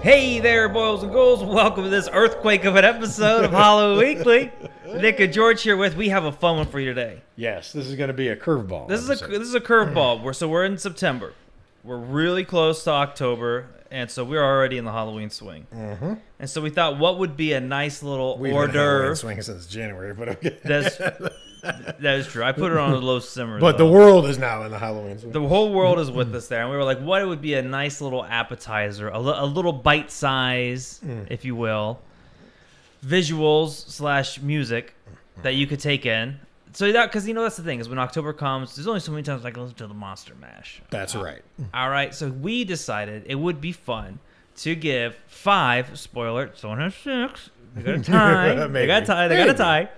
Hey there, boys and ghouls. Welcome to this earthquake of an episode of Hollow Weekly. Nick and George here with. We have a fun one for you today. Yes, this is going to be a curveball. This is a curveball. We're in September. We're really close to October, and so we're already in the Halloween swing. Mm-hmm. And so we thought, what would be a nice little We've hors been in Halloween d'oeuvre? swing since January, but okay. That is true. I put it on a low simmer. But though. the world is now in the Halloween swing. The whole world is with us there, and we were like, what would be a nice little appetizer, a little bite size, if you will, visuals / music that you could take in. So that, because that's the thing, is when October comes, there's only so many times I can listen to the Monster Mash. That's right. All right, so we decided it would be fun to give 5, spoiler, someone has 6. They got a tie. They got a tie.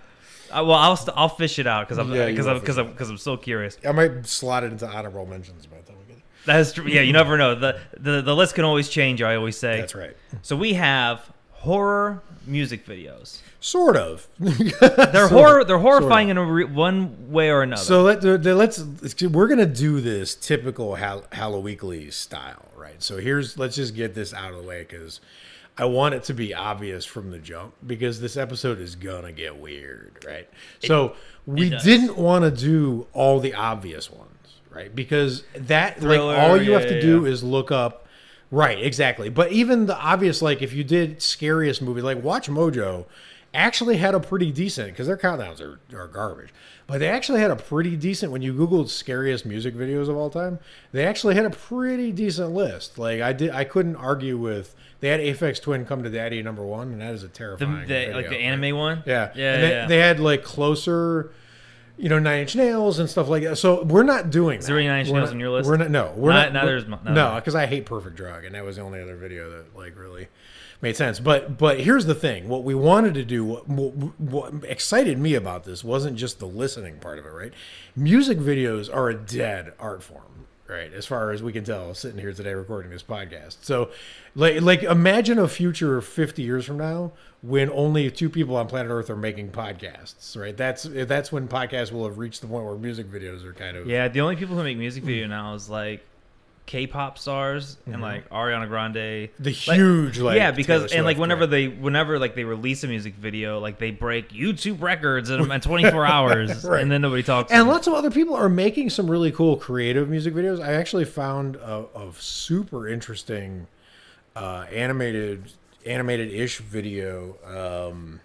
Well, I'll fish it out because I'm so curious. I might slot it into honorable mentions by the time we get it. That's true. Yeah, you never know. The list can always change. I always say. That's right. So we have horror music videos. Sort of. They're horrifying in one way or another. So we're gonna do this typical Hallow Weekly style, right? So let's just get this out of the way because I want it to be obvious from the jump because this episode is gonna get weird, right? So we didn't want to do all the obvious ones, right? Because Thriller, all you have to do is look up. Right, exactly. But even the obvious, like if you did scariest movie, like Watch Mojo actually had a pretty decent, because their countdowns are garbage, but they actually had a pretty decent, when you Googled scariest music videos of all time, they actually had a pretty decent list. Like I couldn't argue with, they had Aphex Twin Come to Daddy #1, and that is a terrifying video, like the anime one? Yeah. They had like Closer, Nine Inch Nails and stuff like that. So we're not doing that. Is there any Nine Inch Nails on your list? We're not. No, we're not. No, because I hate Perfect Drug, and that was the only other video that like really made sense. But here's the thing: what we wanted to do, what excited me about this, wasn't just the listening part of it. Right? Music videos are a dead art form, right? As far as we can tell, sitting here today recording this podcast. So, like imagine a future 50 years from now, when only 2 people on planet Earth are making podcasts, right? That's when podcasts will have reached the point where music videos are kind of... Yeah, the only people who make music video now is like K-pop stars and like Ariana Grande. The huge yeah, because and like whenever they release a music video, like they break YouTube records in 24 hours, right. And then nobody talks. And lots of other people are making some really cool creative music videos. I actually found a super interesting animated-ish video.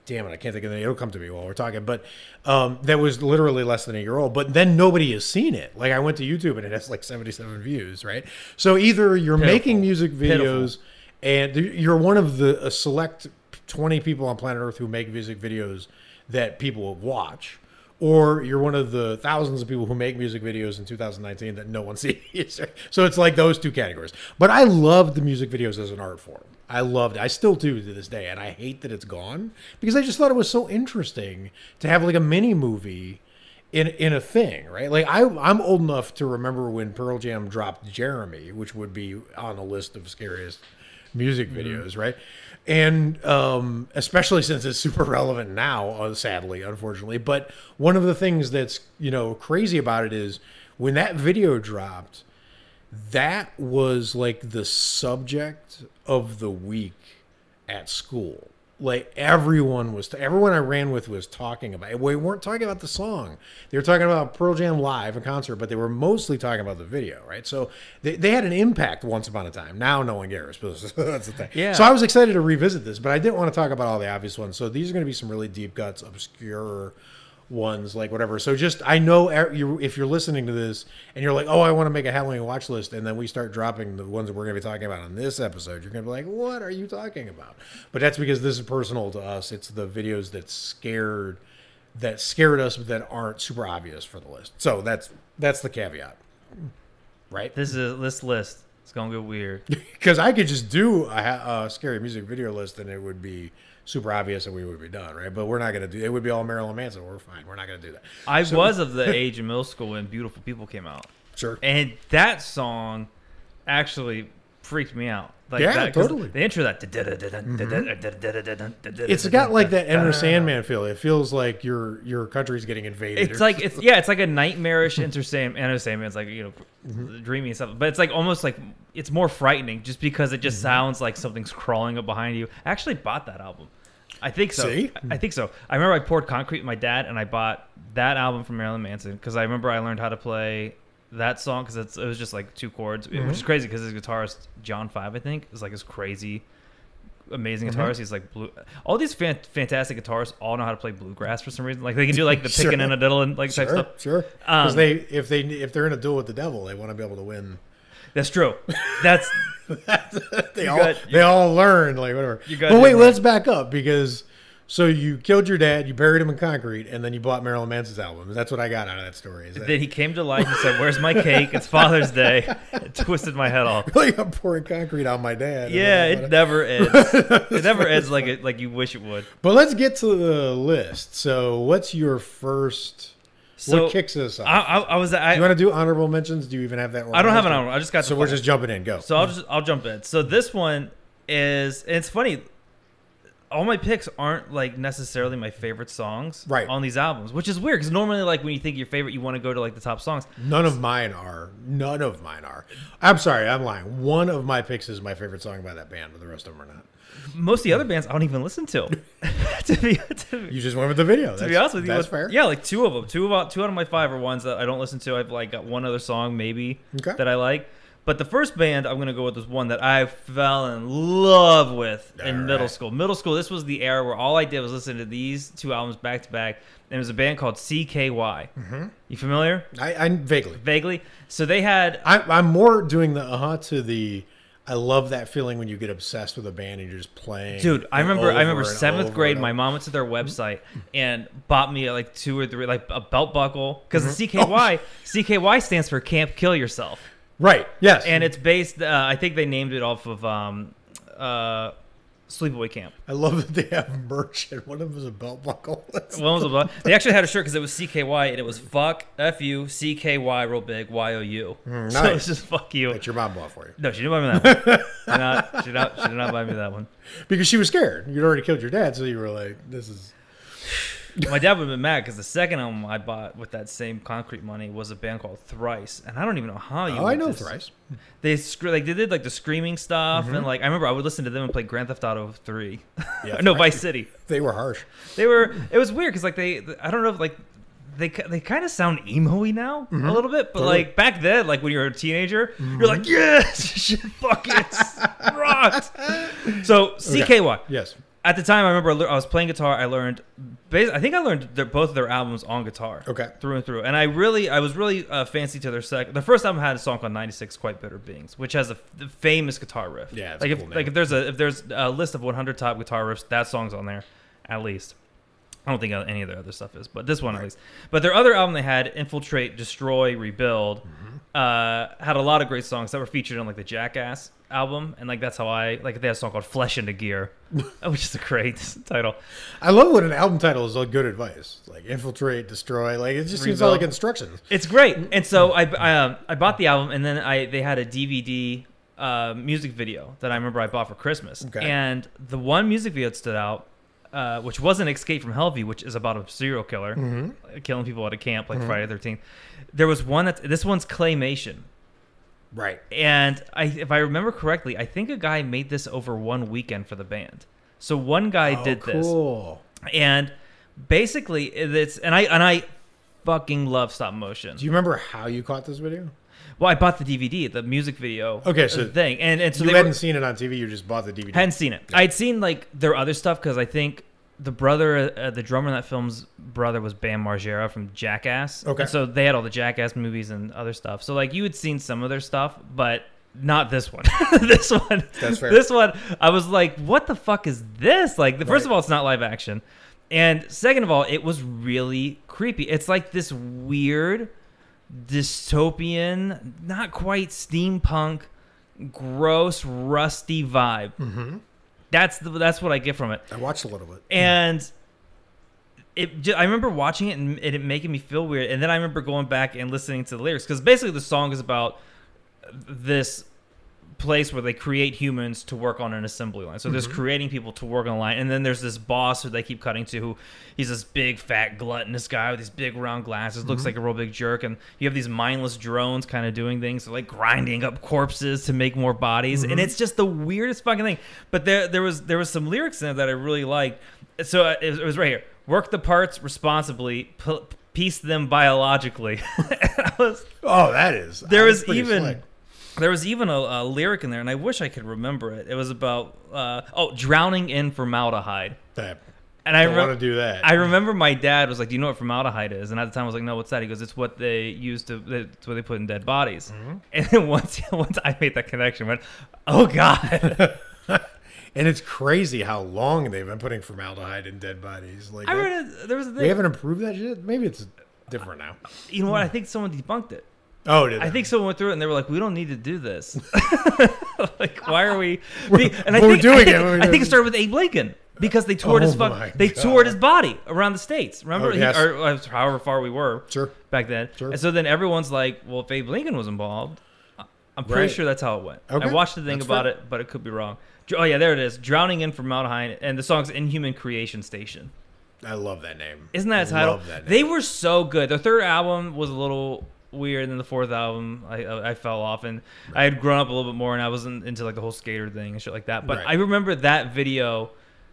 Damn it, I can't think of the name. It'll come to me while we're talking. But that was literally less than a year old. But then nobody has seen it. Like I went to YouTube and it has like 77 views, right? So either you're making music videos and you're one of the select 20 people on planet Earth who make music videos that people watch, or you're one of the thousands of people who make music videos in 2019 that no one sees. So it's like those 2 categories. But I loved the music videos as an art form. I loved it. I still do to this day. And I hate that it's gone because I just thought it was so interesting to have like a mini movie in a thing, right? Like I'm old enough to remember when Pearl Jam dropped Jeremy, which would be on a list of scariest music videos, right? And especially since it's super relevant now, sadly, unfortunately. But one of the things that's crazy about it is when that video dropped, that was like the subject of the week at school. Like everyone I ran with was talking about it. We weren't talking about the song. They were talking about Pearl Jam live, a concert, but they were mostly talking about the video, right? So they had an impact once upon a time. Now no one cares. That's the thing. Yeah. So I was excited to revisit this, but I didn't want to talk about all the obvious ones. So these are going to be some really deep cuts, obscure ones, like whatever. So just, I know if you're listening to this and you're like, oh, I want to make a Halloween watch list, and then we start dropping the ones that we're going to be talking about on this episode, you're going to be like, what are you talking about? But that's because this is personal to us. It's the videos that scared us, but that aren't super obvious for the list. So that's the caveat, right? This list is going to get weird. Because I could just do a scary music video list and it would be super obvious and we would be done, right? But we're not going to do it. Would be all Marilyn Manson. We're fine. We're not going to do that. I was of the age in middle school when Beautiful People came out. Sure. And that song actually freaked me out Like yeah, that, totally. The intro that it's got like that Enter Sandman feel. It feels like your country's getting invaded. It's like it's like a nightmarish Enter Sandman's like dreamy and stuff, but it's like almost like it's more frightening just because it just sounds like something's crawling up behind you. I actually bought that album. I think so. See? I think so. I remember I poured concrete with my dad, and I bought that album from Marilyn Manson because I remember I learned how to play that song because it was just like 2 chords, which is crazy because his guitarist John 5, I think, is like this crazy, amazing guitarist. He's like all these fantastic guitarists all know how to play bluegrass for some reason. Like they can do like the picking and a diddle and like type stuff. Sure, because if they're in a duel with the devil, they want to be able to win. That's true. That's they all learn like whatever. But wait, let's back up because. So you killed your dad, you buried him in concrete, and then you bought Marilyn Manson's album. That's what I got out of that story. Then he came to life and said, "Where's my cake? It's Father's Day." It twisted my head off. Like I'm pouring concrete on my dad. Yeah, it never ends. It never ends like you wish it would. But let's get to the list. So what's your first... what kicks us off? You want to do honorable mentions? Do you even have that one? I don't have an honorable. I just got. So we're just jumping in. Go. So I'll jump in. So this one is... It's funny. All my picks aren't like necessarily my favorite songs on these albums, which is weird because normally like when you think your favorite, you want to go to like the top songs. None of mine are. I'm sorry, I'm lying. One of my picks is my favorite song by that band, but the rest of them are not. Most of the other bands I don't even listen to. You just went with the video. To be honest with you, that's fair. Yeah, like 2 of them. Two out of my 5 are ones that I don't listen to. I've like got one other song maybe that I like. But the first band I'm going to go with is one that I fell in love with in middle school. Middle school, this was the era where all I did was listen to these 2 albums back to back. And it was a band called CKY. You familiar? I vaguely. Vaguely. So they had... I'm more doing the to the... I love that feeling when you get obsessed with a band and you're just playing. Dude, I remember 7th grade, my mom went to their website and bought me like 2 or 3, like a belt buckle. Because the CKY stands for Can't Kill Yourself. Right. Yes. And it's based. I think they named it off of Sleepaway Camp. I love that they have merch, and one of them is a belt buckle. One was a belt. They actually had a shirt because it was CKY, and it was fuck FU CKY real big YOU. Nice. So it's just fuck you. That your mom bought for you. No, she didn't buy me that one. She did not buy me that one because she was scared. You'd already killed your dad, so you were like, "This is." My dad would have been mad because the second album I bought with that same concrete money was a band called Thrice, and I don't even know how you. Oh, I know Thrice. They did like the screaming stuff, and like I remember I would listen to them and play Grand Theft Auto 3. Yeah, no, Vice City. They were harsh. It was weird because like I don't know if like they kind of sound emo-y now a little bit, but like back then, like when you're a teenager, you're like yes, shit, fuck it, rocked. So CKY, yes. At the time, I remember I was playing guitar. I learned both of their albums on guitar, through and through. And I was really fancy to their second. The first album had a song called "96 Quite Bitter Beings," which has the famous guitar riff. Yeah, like if there's a list of 100 top guitar riffs, that song's on there, at least. I don't think any of their other stuff is, but this one at least. But their other album they had, "Infiltrate, Destroy, Rebuild," had a lot of great songs that were featured on like the Jackass album, and like that's how they had a song called "Flesh into Gear," which is a great title. I love when an album title is like good advice, like "Infiltrate, Destroy." Like it just seems all like instructions. It's great, and so I bought the album, and then they had a DVD music video that I remember I bought for Christmas, and the one music video that stood out. Which wasn't Escape from Hellview, which is about a serial killer killing people at a camp like Friday the 13th. There was one this one's claymation. Right. And if I remember correctly, I think a guy made this over one weekend for the band. So one guy did this. And basically I fucking love stop motion. Do you remember how you caught this video? Well, I bought the DVD, the music video. Okay, so thing, and so you hadn't seen it on TV. You just bought the DVD. Hadn't seen it. Yeah. I'd seen like their other stuff because I think the brother, the drummer in that film's brother was Bam Margera from Jackass. Okay, and so they had all the Jackass movies and other stuff. So like you had seen some of their stuff, but not this one. This one. That's fair. This one, I was like, what the fuck is this? Like, first of all, it's not live action, and second of all, it was really creepy. It's like this weird dystopian, not quite steampunk, gross, rusty vibe. That's what I get from it. I watched a little bit, and I remember watching it and it making me feel weird. And then I remember going back and listening to the lyrics because basically the song is about this place where they create humans to work on an assembly line. So there's creating people to work on a line, and then there's this boss who they keep cutting to, who he's this big fat gluttonous guy with these big round glasses, looks like a real big jerk, and you have these mindless drones kind of doing things, so like grinding up corpses to make more bodies, and it's just the weirdest fucking thing. But there was some lyrics in there that I really liked. So it was right here: work the parts responsibly, piece them biologically. There was even a lyric in there, and I wish I could remember it. It was about drowning in formaldehyde. And I want to do that. I remember my dad was like, "Do you know what formaldehyde is?" And at the time I was like, "No, what's that?" He goes, "It's what they use it's what they put in dead bodies." And then once I made that connection, I went, "Oh God." And it's crazy how long they've been putting formaldehyde in dead bodies. Like, there was a thing. We haven't improved that shit. Maybe it's different now. You know what? I think someone debunked it. Oh, did they? I think someone went through it and they were like, "We don't need to do this." Like, why are we? I think it started with Abe Lincoln because they toured toured his body around the states. Remember, or however far we were back then. And so then everyone's like, "Well, if Abe Lincoln was involved, I'm pretty sure that's how it went." Okay. I watched the thing about it, but it could be wrong. Oh yeah, there it is. Drowning in Formaldehyde, and the song's Inhuman Creation Station. I love that name. Isn't that a title? Love that name. They were so good. Their third album was a little weird, and then the fourth album I fell off, and I had grown up a little bit more, and I wasn't into like the whole skater thing and shit like that. But I remember that video.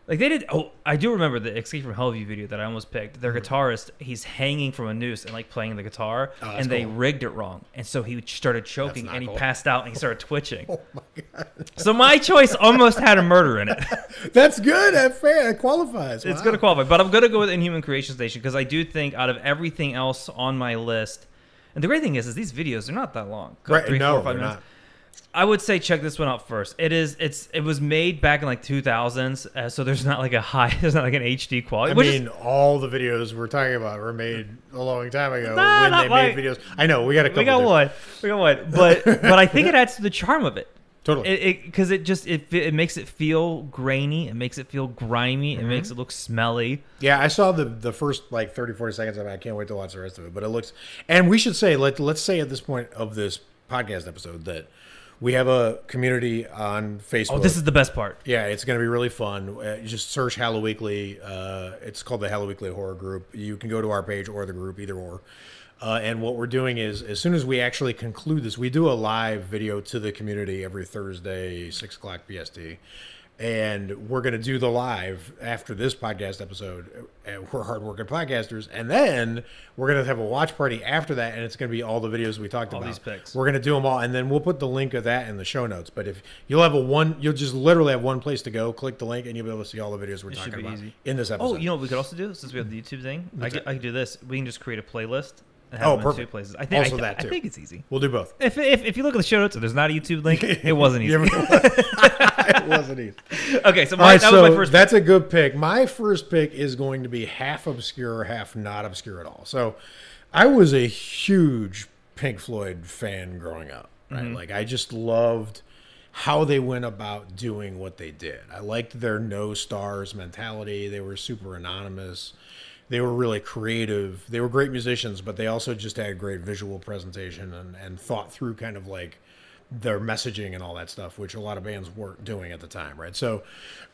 Like they did. Oh, I do remember the Escape from Hellview video that I almost picked. Their guitarist, he's hanging from a noose and like playing the guitar, and they rigged it wrong, and so he started choking and he passed out and he started twitching. Oh my God! So my choice almost had a murder in it. That's good. That's fair. It qualifies. Wow. It's gonna qualify, but I'm gonna go with Inhuman Creation Station because I do think out of everything else on my list, and the great thing is these videos are not that long. Right? 3, 4, 5 minutes. Not. I would say check this one out first. It was made back in like 2000s, so there's not like an HD quality. All the videos we're talking about were made a long time ago when they made videos. I know we got a couple. We got one, but I think it adds to the charm of it. Totally. Because it makes it feel grainy. It makes it feel grimy. It makes it look smelly. Yeah, I saw the first like 30, 40 seconds of it. I can't wait to watch the rest of it. But it looks, and we should say, let's say at this point of this podcast episode that we have a community on Facebook. Oh, this is the best part. Yeah, it's going to be really fun. Just search Hello Weekly. It's called the Hello Weekly Horror Group. You can go to our page or the group, either or. And what we're doing is, as soon as we actually conclude this, we do a live video to the community every Thursday, 6 o'clock PST. And we're going to do the live after this podcast episode. We're hardworking podcasters. And then we're going to have a watch party after that. And it's going to be all the videos we talked about. All these picks. We're going to do them all. And then we'll put the link of that in the show notes. But if you'll just literally have one place to go, click the link, and you'll be able to see all the videos we're talking about in this episode. Oh, you know what we could also do? Since we have the YouTube thing, I could do this. We can just create a playwist. Perfect. 2 places. I think it's easy. We'll do both. If you look at the show notes and there's not a YouTube link, it wasn't easy. It wasn't easy. Okay, so that was my first pick. That's a good pick. My first pick is going to be half obscure, half not obscure at all. So I was a huge Pink Floyd fan growing up. Right? Like I just loved how they went about doing what they did. I liked their no stars mentality. They were super anonymous. They were really creative. They were great musicians, but they also just had great visual presentation and thought through kind of like their messaging and all that stuff, which a lot of bands weren't doing at the time, right? So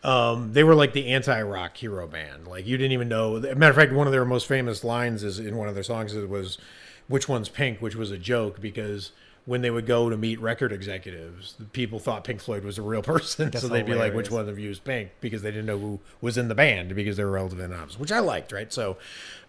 they were like the anti-rock hero band. Like you didn't even know. Matter of fact, one of their most famous lines is in one of their songs. It was, "Which one's Pink?" which was a joke because when they would go to meet record executives, people thought Pink Floyd was a real person. So they'd be like, "Which one of you is Pink?" Because they didn't know who was in the band because they were relatively anonymous, which I liked, right? So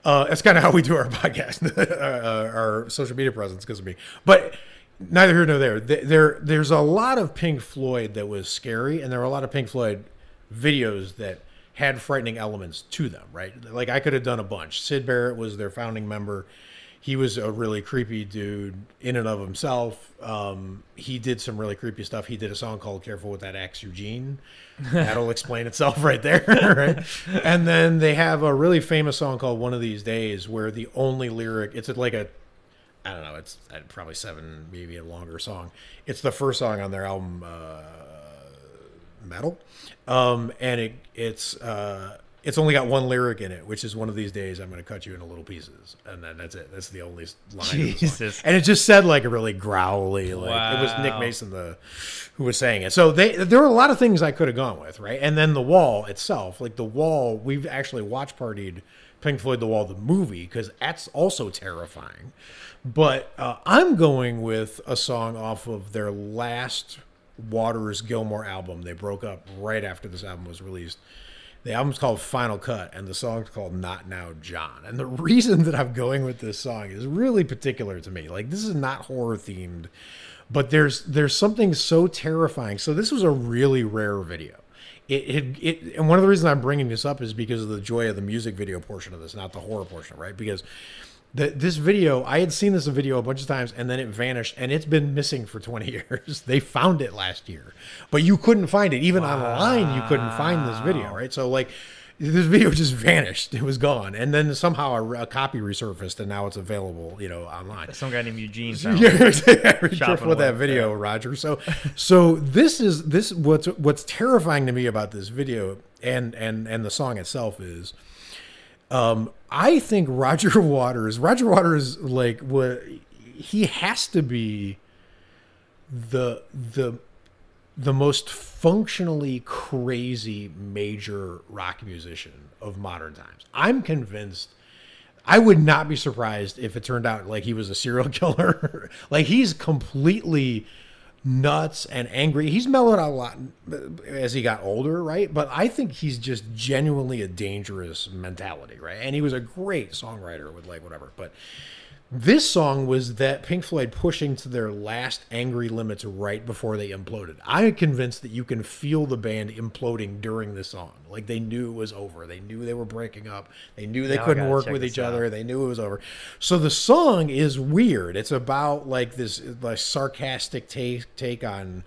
that's kind of how we do our podcast, our social media presence because of me. But neither here nor there. There's a lot of Pink Floyd that was scary, and there were a lot of Pink Floyd videos that had frightening elements to them, right? Like I could have done a bunch. Syd Barrett was their founding member. He was a really creepy dude in and of himself. He did some really creepy stuff. He did a song called "Careful with That Axe, Eugene." That'll explain itself right there. Right? And then they have a really famous song called "One of These Days," where the only lyric, it's like a, I don't know, it's probably 7, maybe a longer song. It's the first song on their album, Metal. And it's it's only got one lyric in it, which is one of these days I'm going to cut you into little pieces, and then that's it. That's the only line. Jesus. And it just said like a really growly, like it was Nick Mason who was saying it. So there were a lot of things I could have gone with, right? And then The Wall itself, like The Wall, we've actually watch partied Pink Floyd The Wall the movie because that's also terrifying. But I'm going with a song off of their last Waters Gilmore album. They broke up right after this album was released. The album's called Final Cut, and the song's called Not Now, John. And the reason that I'm going with this song is really particular to me. Like, this is not horror themed, but there's something so terrifying. So this was a really rare video. And one of the reasons I'm bringing this up is because of the joy of the music video portion of this, not the horror portion, right? Because this video, I had seen this video a bunch of times, and then it vanished, and it's been missing for 20 years. They found it last year, but you couldn't find it. Even online, you couldn't find this video, right? So, like, this video just vanished. It was gone. And then somehow a copy resurfaced, and now it's available, online. Some guy named Eugene. Yeah, be careful with that video, Roger. So what's terrifying to me about this video and the song itself is, I think Roger Waters, like, he has to be the most functionally crazy major rock musician of modern times. I'm convinced. I would not be surprised if it turned out like he was a serial killer. Like, he's completely nuts and angry. He's mellowed out a lot as he got older, right? But I think he's just genuinely a dangerous mentality, right? And he was a great songwriter with, like, whatever. But this song was that Pink Floyd pushing to their last angry limits right before they imploded. I'm convinced that you can feel the band imploding during this song. Like, they knew it was over. They knew they were breaking up. They knew they couldn't work with each other. They knew it was over. So the song is weird. It's about, like, this like sarcastic take on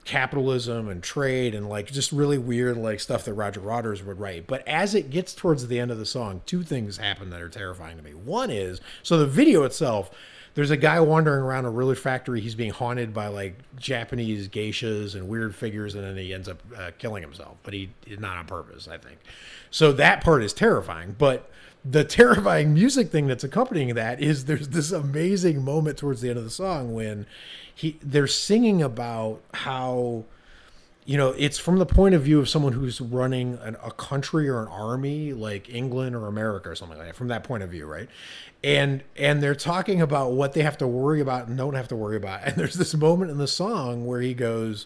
capitalism and trade and, like, just really weird, like, stuff that Roger Waters would write. But as it gets towards the end of the song, two things happen that are terrifying to me. One is, so the video itself, there's a guy wandering around a ruler factory. He's being haunted by, like, Japanese geishas and weird figures, and then he ends up killing himself. But he not on purpose, I think. So that part is terrifying. But the terrifying music thing that's accompanying that is there's this amazing moment towards the end of the song when they're singing about how, it's from the point of view of someone who's running a country or an army like England or America or something like that, from that point of view, right? And they're talking about what they have to worry about and don't have to worry about. And there's this moment in the song where he goes,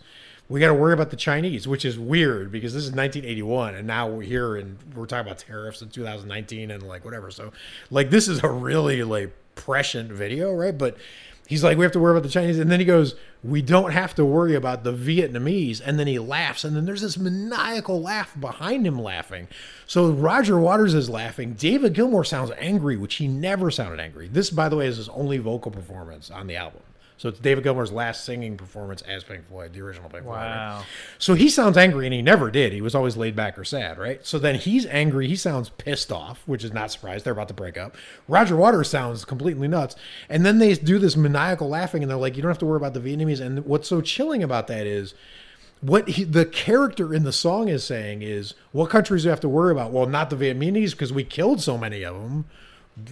we got to worry about the Chinese, which is weird because this is 1981 and now we're here and we're talking about tariffs in 2019 and, like, whatever. So, like, this is a really, like, prescient video, right? But he's like, we have to worry about the Chinese. And then he goes, we don't have to worry about the Vietnamese. And then he laughs. And then there's this maniacal laugh behind him laughing. So Roger Waters is laughing. David Gilmour sounds angry, which he never sounded angry. This, by the way, is his only vocal performance on the album. So it's David Gilmour's last singing performance as Pink Floyd, the original Pink Floyd. Wow. Right? So he sounds angry, and he never did. He was always laid back or sad, right? So then he's angry. He sounds pissed off, which is not surprised. They're about to break up. Roger Waters sounds completely nuts. And then they do this maniacal laughing, and they're like, you don't have to worry about the Vietnamese. And what's so chilling about that is the character in the song is saying is, what countries do you have to worry about? Well, not the Vietnamese because we killed so many of them.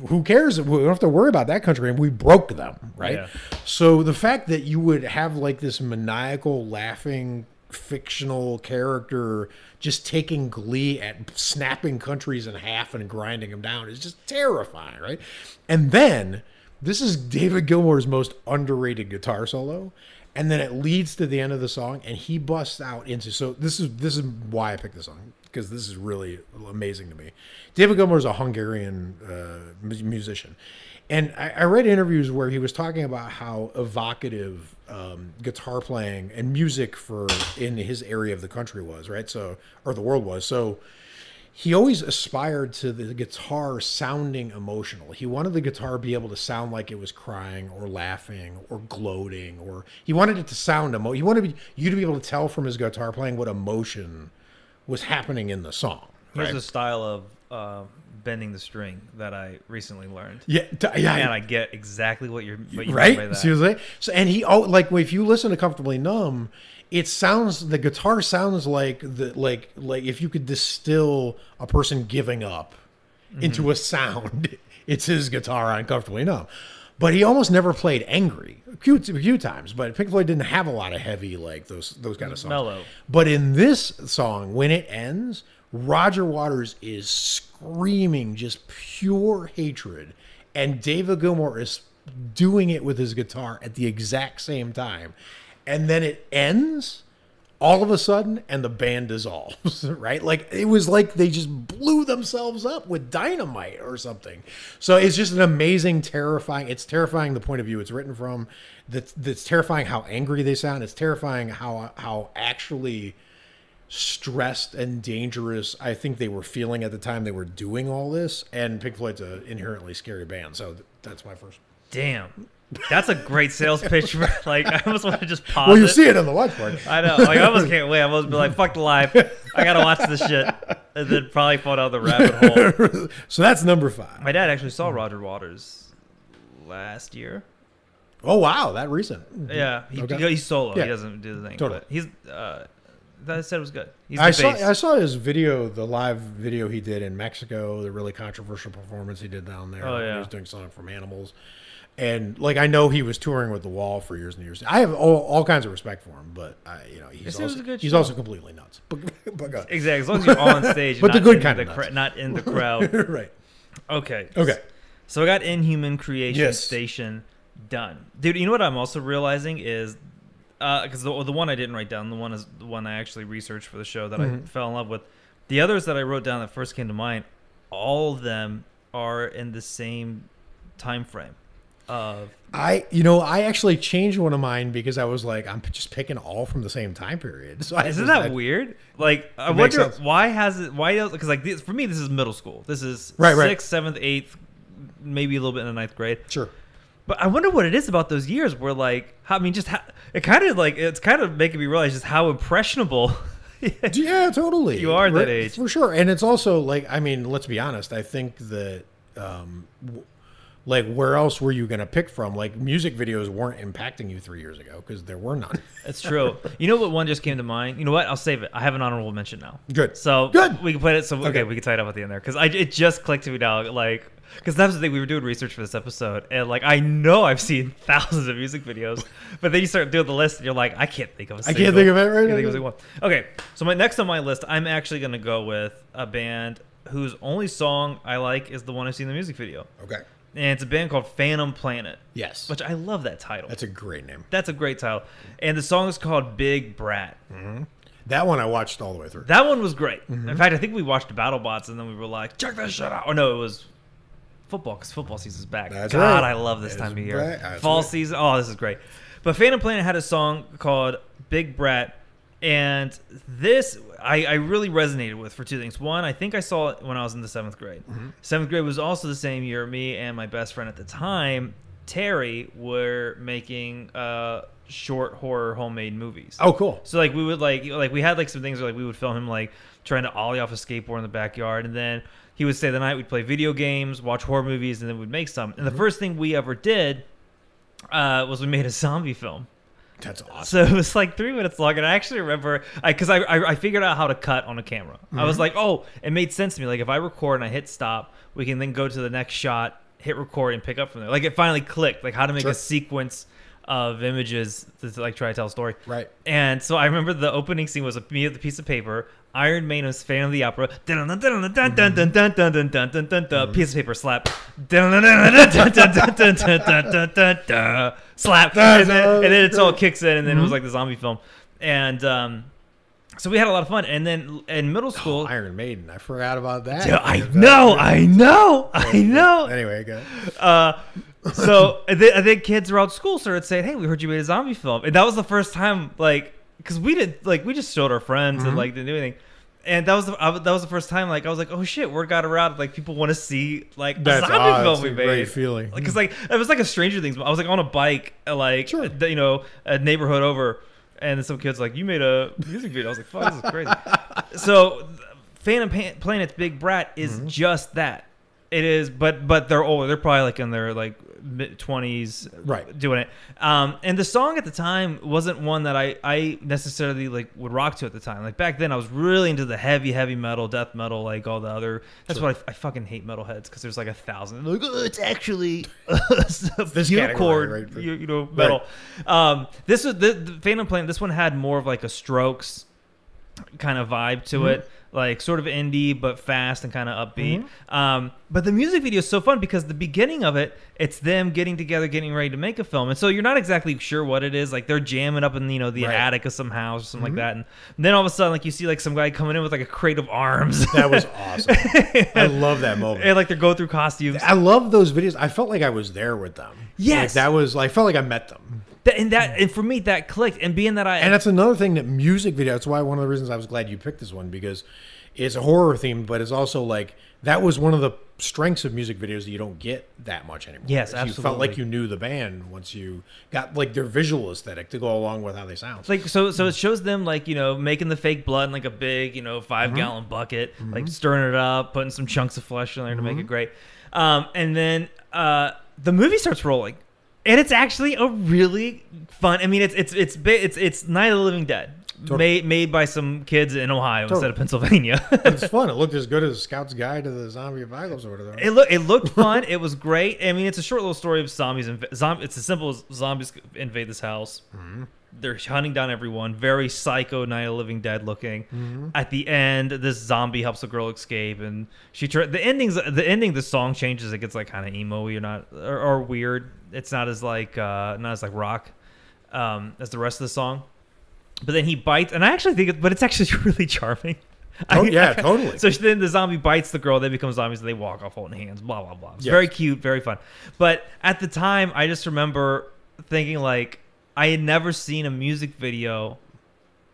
Who cares? We don't have to worry about that country, and we broke them, right? Yeah. So the fact that you would have, like, this maniacal, laughing, fictional character just taking glee at snapping countries in half and grinding them down is just terrifying, right? And then this is David Gilmour's most underrated guitar solo, and then it leads to the end of the song, and he busts out into. So this is why I picked this song, because this is really amazing to me. David Gilmour is a Hungarian musician. And I read interviews where he was talking about how evocative guitar playing and music in his area of the country was, right? So, or the world was. So he always aspired to the guitar sounding emotional. He wanted the guitar to be able to sound like it was crying or laughing or gloating, or he wanted it to sound he wanted you to be able to tell from his guitar playing what emotion was happening in the song. Right? He has a style of bending the string that I recently learned. Yeah, and I get exactly what you right. mean by that. Seriously. So, and he like if you listen to Comfortably Numb, the guitar sounds like if you could distill a person giving up into a sound, it's his guitar on Comfortably Numb. But he almost never played angry. A few times, but Pink Floyd didn't have a lot of heavy like those kind of songs. Mellow. But in this song, when it ends, Roger Waters is screaming just pure hatred, and David Gilmour is doing it with his guitar at the exact same time. And then it ends all of a sudden, and the band dissolves, right? Like, it was like they just blew themselves up with dynamite or something. So it's just an amazing, terrifying, it's terrifying the point of view it's written from. That's terrifying how angry they sound. It's terrifying how actually stressed and dangerous I think they were feeling at the time they were doing all this. And Pink Floyd's an inherently scary band. So that's my first. Damn. That's a great sales pitch. Like, I almost want to just pause. Well, you see it on the watch party. I know. Like, I almost can't wait. I almost be like, fuck the live. I gotta watch this shit, and then probably fall down the rabbit hole. So that's number 5. My dad actually saw Roger Waters last year. Oh wow, that recent. Yeah, he's solo. Yeah. He doesn't do the thing. Totally. But he's. That said it was good. I saw his video, the live video he did in Mexico, the really controversial performance he did down there. Oh yeah. He was doing Song from Animals. And like I know he was touring with The Wall for years and years. I have all kinds of respect for him, but he's also completely nuts. But exactly, as long as you're on stage, but the good kind of nuts. Not in the crowd. Right. Okay. Okay. So I got Inhuman Creation Station done, dude. You know what I'm also realizing is because the one I didn't write down, the one I actually researched for the show that I fell in love with. The others that I wrote down that first came to mind, all of them are in the same time frame. I actually changed one of mine because I was like, I'm just picking all from the same time period. So isn't that weird? Like, I wonder why because like for me this is middle school. This is 6th, 7th, 8th, maybe a little bit in the 9th grade. Sure. But I wonder what it is about those years where like it's kind of making me realize just how impressionable. Yeah, totally. You are that age for sure, and it's also like let's be honest. I think that. Like, where else were you going to pick from? Like, music videos weren't impacting you 3 years ago because there were none. That's true. You know what one just came to mind? You know what? I'll save it. I have an honorable mention now. Good. So we can put it. So okay, we can tie it up at the end there because it just clicked to me now. Like, because that's the thing. We were doing research for this episode, and like I know I've seen thousands of music videos, but then you start doing the list, and you're like, I can't think of a single. I can't think of it right now. Okay, so next on my list, I'm actually going to go with a band whose only song I like is the one I've seen in the music video. Okay. And it's a band called Phantom Planet. Yes. Which I love that title. That's a great name. That's a great title. And the song is called Big Brat. Mm-hmm. That one I watched all the way through. That one was great. Mm-hmm. In fact, I think we watched BattleBots and then we were like, check this shit out. Or no, it was football because football season's back. That's God, right. I love this time of year. Right. Fall season. Oh, this is great. But Phantom Planet had a song called Big Brat. And this I really resonated with for two things. One, I think I saw it when I was in the 7th grade. Mm-hmm. 7th grade was also the same year me and my best friend at the time, Terry, were making short horror homemade movies. Oh, cool. So like we would like we had like some things where like we would film him like trying to ollie off a skateboard in the backyard, and then he would stay the night, we'd play video games, watch horror movies, and then we'd make some. And the first thing we ever did was we made a zombie film. That's awesome. So it was like 3 minutes long, and I actually remember because I figured out how to cut on a camera. Mm-hmm. I was like, oh, it made sense to me. Like if I record and I hit stop, we can then go to the next shot, hit record, and pick up from there. Like it finally clicked, like how to make a sequence of images to like try to tell a story. Right. And so I remember the opening scene was me with a piece of paper. Iron Maiden's Phantom of the Opera. Piece of paper slap. Slap. And then it all kicks in, and then it was like the zombie film. And so we had a lot of fun. And then in middle school, Iron Maiden. I forgot about that. Dude, I know. Anyway, go. So I think kids around school started saying, "Hey, we heard you made a zombie film," and that was the first time, like, because we just showed our friends and like didn't do anything, and that was the first time, like, I was like, "Oh shit, word got around, like people want to see like a zombie film we made." Great feeling, because like it was like a Stranger Things. I was like on a bike, like a neighborhood over, and then some kids like, "You made a music video." I was like, "Fuck, this is crazy." So, Phantom Planet's Big Brat is just that. It is, but they're older. They're probably like in their like mid-20s, right, doing it. And the song at the time wasn't one that I necessarily like would rock to at the time. Like back then, I was really into the heavy metal, death metal, like all the other. That's why I fucking hate metalheads, because there's like 1,000. Like, oh, it's actually this chord, right? You know, metal. Right. This was the Phantom Planet. This one had more of like a Strokes kind of vibe to it. Like sort of indie but fast and kind of upbeat. But the music video is so fun because the beginning of it, it's them getting together, getting ready to make a film, and so you're not exactly sure what it is. Like they're jamming up in the attic of some house or something like that, and then all of a sudden, like you see like some guy coming in with like a crate of arms. That was awesome. I love that moment. And like they're going through costumes. I love those videos. I felt like I was there with them. Yes, like I felt like I met them. And for me that clicked, and being that and that's another thing, that music video. That's why one of the reasons I was glad you picked this one, because it's a horror themed, but it's also like that was one of the strengths of music videos that you don't get that much anymore. Yes, absolutely. You felt like you knew the band once you got like their visual aesthetic to go along with how they sound. Like so it shows them like making the fake blood in like a big 5-gallon bucket, like stirring it up, putting some chunks of flesh in there to make it great, and then the movie starts rolling. And it's actually a really fun. I mean, it's Night of the Living Dead, made by some kids in Ohio instead of Pennsylvania. It's fun. It looked as good as Scout's Guide to the Zombie Apocalypse or whatever. It looked fun. It was great. I mean, it's a short little story of zombies. It's as simple as zombies invade this house. They're hunting down everyone. Very psycho Night of the Living Dead looking. At the end, this zombie helps a girl escape, and the ending. The song changes. It gets like kind of emo-y or weird. It's not as like rock as the rest of the song. But then he bites, and I actually think but it's actually really charming. Totally. So then the zombie bites the girl, they become zombies, and they walk off holding hands, blah, blah, blah. It's very cute, very fun. But at the time, I just remember thinking, like, I had never seen a music video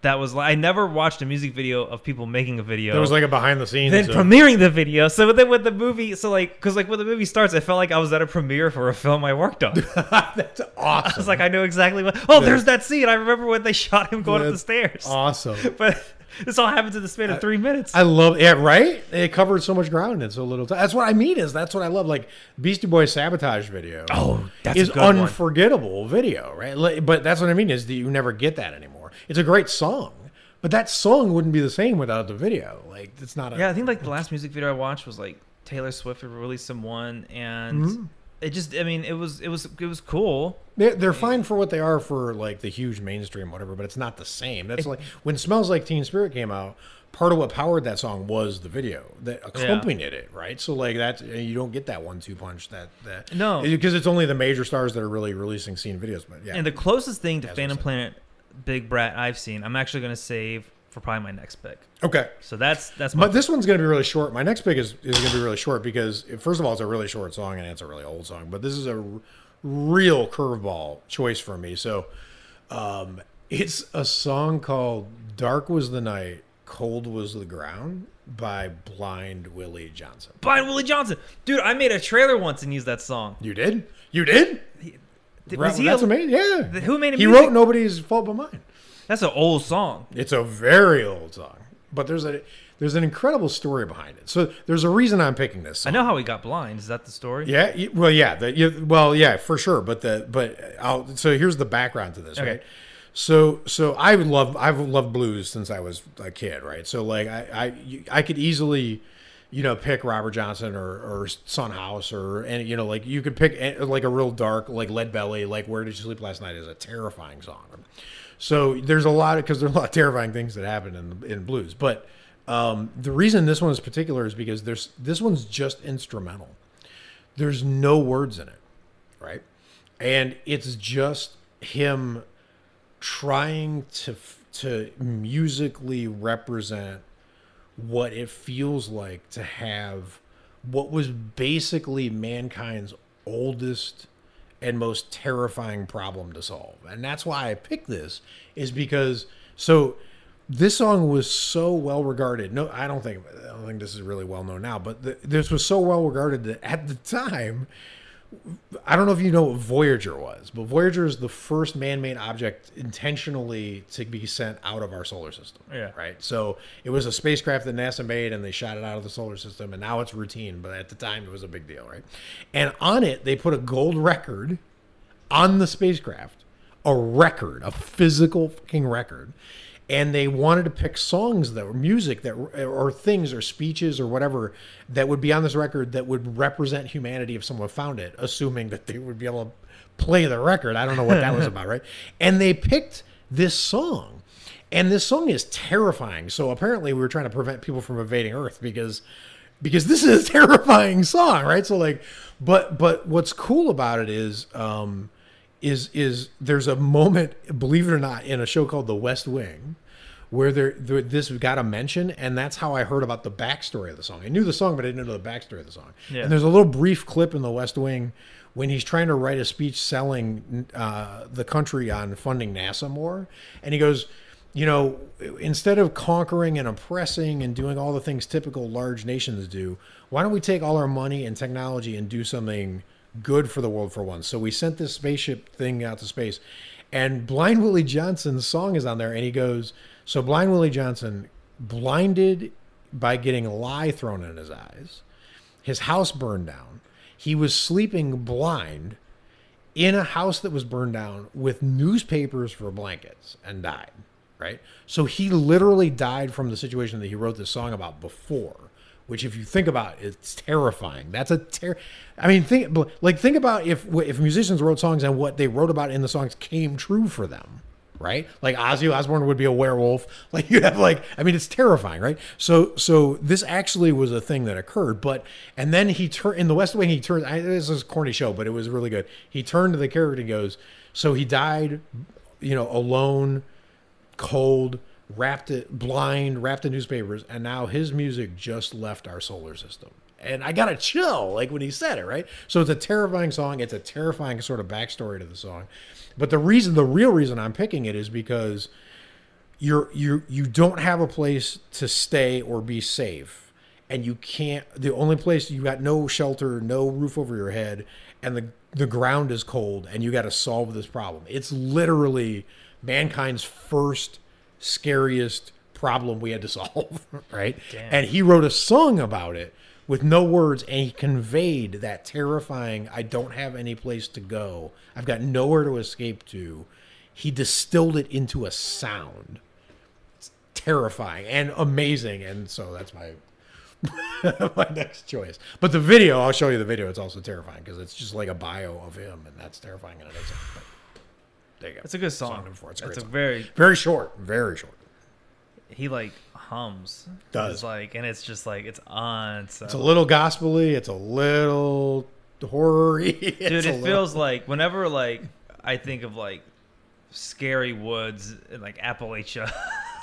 that was like, I never watched a music video of people making a video. There was like a behind the scenes. Then premiering the video. So then with the movie, because like when the movie starts, I felt like I was at a premiere for a film I worked on. That's awesome. I was like, I know exactly what. Oh, there's that scene. I remember when they shot him going up the stairs. Awesome. But this all happens in the span of 3 minutes. I love it, right? It covered so much ground in so little time. That's what I mean. That's what I love. Like Beastie Boys Sabotage video. Oh, that's is a good unforgettable video, right? But that's what I mean is that you never get that anymore. It's a great song. But that song wouldn't be the same without the video. Like it's not. I think like the last music video I watched was like Taylor Swift had released someone, and it just. I mean, it was cool. They're fine for what they are for like the huge mainstream whatever, but it's not the same. That's like when Smells Like Teen Spirit came out. Part of what powered that song was the video that accompanied it, right? So like that, you don't get that 1-2 punch that no, because it's only the major stars that are really releasing scene videos. But yeah, and the closest thing to Phantom Planet Big Brat I've seen, I'm actually going to save for probably my next pick. Okay. So that's but this one's going to be really short. My next pick is going to be really short because first of all, it's a really short song and it's a really old song, but this is a real curveball choice for me. So it's a song called Dark Was the Night, Cold Was the Ground by Blind Willie Johnson. Blind Willie Johnson. Dude, I made a trailer once and used that song. You did? You did? That's amazing. Yeah. Who made it? He wrote Nobody's Fault But Mine. That's an old song. It's a very old song, but there's an incredible story behind it. So there's a reason I'm picking this song. I know how he got blind. Is that the story? Yeah. Well, yeah, for sure. So here's the background to this, right? So I've loved blues since I was a kid, right? So like I could easily, pick Robert Johnson or Son House like you could pick like a real dark like Lead Belly, like Where Did You Sleep Last Night is a terrifying song. So there's a lot of terrifying things that happen in blues, but the reason this one is particular is because this one's just instrumental. There's no words in it, right? And it's just him trying to musically represent what it feels like to have what was basically mankind's oldest and most terrifying problem to solve. And that's why I picked this, is because this song was so well regarded. No, I don't think this is really well known now, but this was so well regarded that at the time I don't know if you know what Voyager was, but Voyager is the first man-made object intentionally to be sent out of our solar system. Yeah. Right. So it was a spacecraft that NASA made, and they shot it out of the solar system, and now it's routine. But at the time, it was a big deal, right? And on it, they put a gold record on the spacecraft, a physical fucking record. And they wanted to pick songs that were music that or things or speeches or whatever that would be on this record that would represent humanity if someone found it, assuming that they would be able to play the record. I don't know what that was about, right? And they picked this song. And this song is terrifying. So apparently we were trying to prevent people from invading Earth because this is a terrifying song, right? So like, but what's cool about it is there's a moment, believe it or not, in a show called The West Wing, where this got a mention, and that's how I heard about the backstory of the song. I knew the song, but I didn't know the backstory of the song. Yeah. And there's a little brief clip in The West Wing when he's trying to write a speech selling the country on funding NASA more, and he goes, you know, instead of conquering and oppressing and doing all the things typical large nations do, why don't we take all our money and technology and do something good for the world for once? So we sent this spaceship thing out to space, and Blind Willie Johnson's song is on there, and he goes, so Blind Willie Johnson, blinded by getting lye thrown in his eyes, his house burned down, he was sleeping blind in a house that was burned down with newspapers for blankets, and died, right? So he literally died from the situation that he wrote this song about before. Which, if you think about it, it's terrifying. That's I mean, think about if musicians wrote songs and what they wrote about in the songs came true for them, right? Like Ozzy Osbourne would be a werewolf. Like you have it's terrifying, right? So this actually was a thing that occurred. And then he turned in The West Wing. He turned. This is a corny show, but it was really good. He turned to the character and goes, so he died, alone, cold, wrapped in newspapers, and now his music just left our solar system. And I got a chill like when he said it, right? So it's a terrifying song. It's a terrifying sort of backstory to the song. But the real reason I'm picking it is because you don't have a place to stay or be safe, and you can't. The only place, you got no shelter, no roof over your head, and the ground is cold, and you got to solve this problem. It's literally mankind's first scariest problem we had to solve, right? Damn. And he wrote a song about it with no words, and he conveyed that terrifying, I don't have any place to go, I've got nowhere to escape to. He distilled it into a sound. It's terrifying and amazing, and so that's my my next choice. But the video, I'll show you the video, it's also terrifying because it's just like a bio of him, and that's terrifying in itself. There you go. It's a good song. It's a song. very short. He hums. Does and it's just it's on. So. It's a little gospel-y. It's a little horror-y. Dude, it feels like whenever I think of scary woods and Appalachia.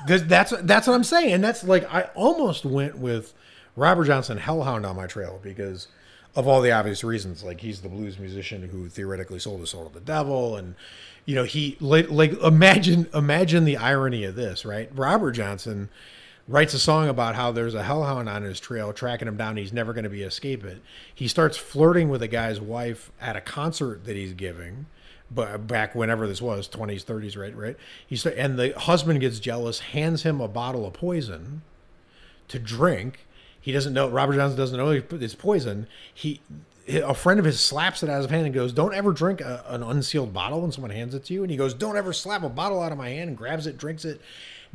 That's what I'm saying. And that's I almost went with Robert Johnson, Hellhound, on my trail because of all the obvious reasons. He's the blues musician who theoretically sold his soul to the devil, and he imagine the irony of this, right? Robert Johnson writes a song about how there's a hellhound on his trail tracking him down. He's never going to escape it. He starts flirting with a guy's wife at a concert that he's giving, but back whenever this was, 20s, 30s, right? And the husband gets jealous, hands him a bottle of poison to drink. He doesn't know. Robert Johnson doesn't know it's poison. A friend of his slaps it out of his hand and goes, don't ever drink an unsealed bottle when someone hands it to you. And he goes, don't ever slap a bottle out of my hand, and grabs it, drinks it,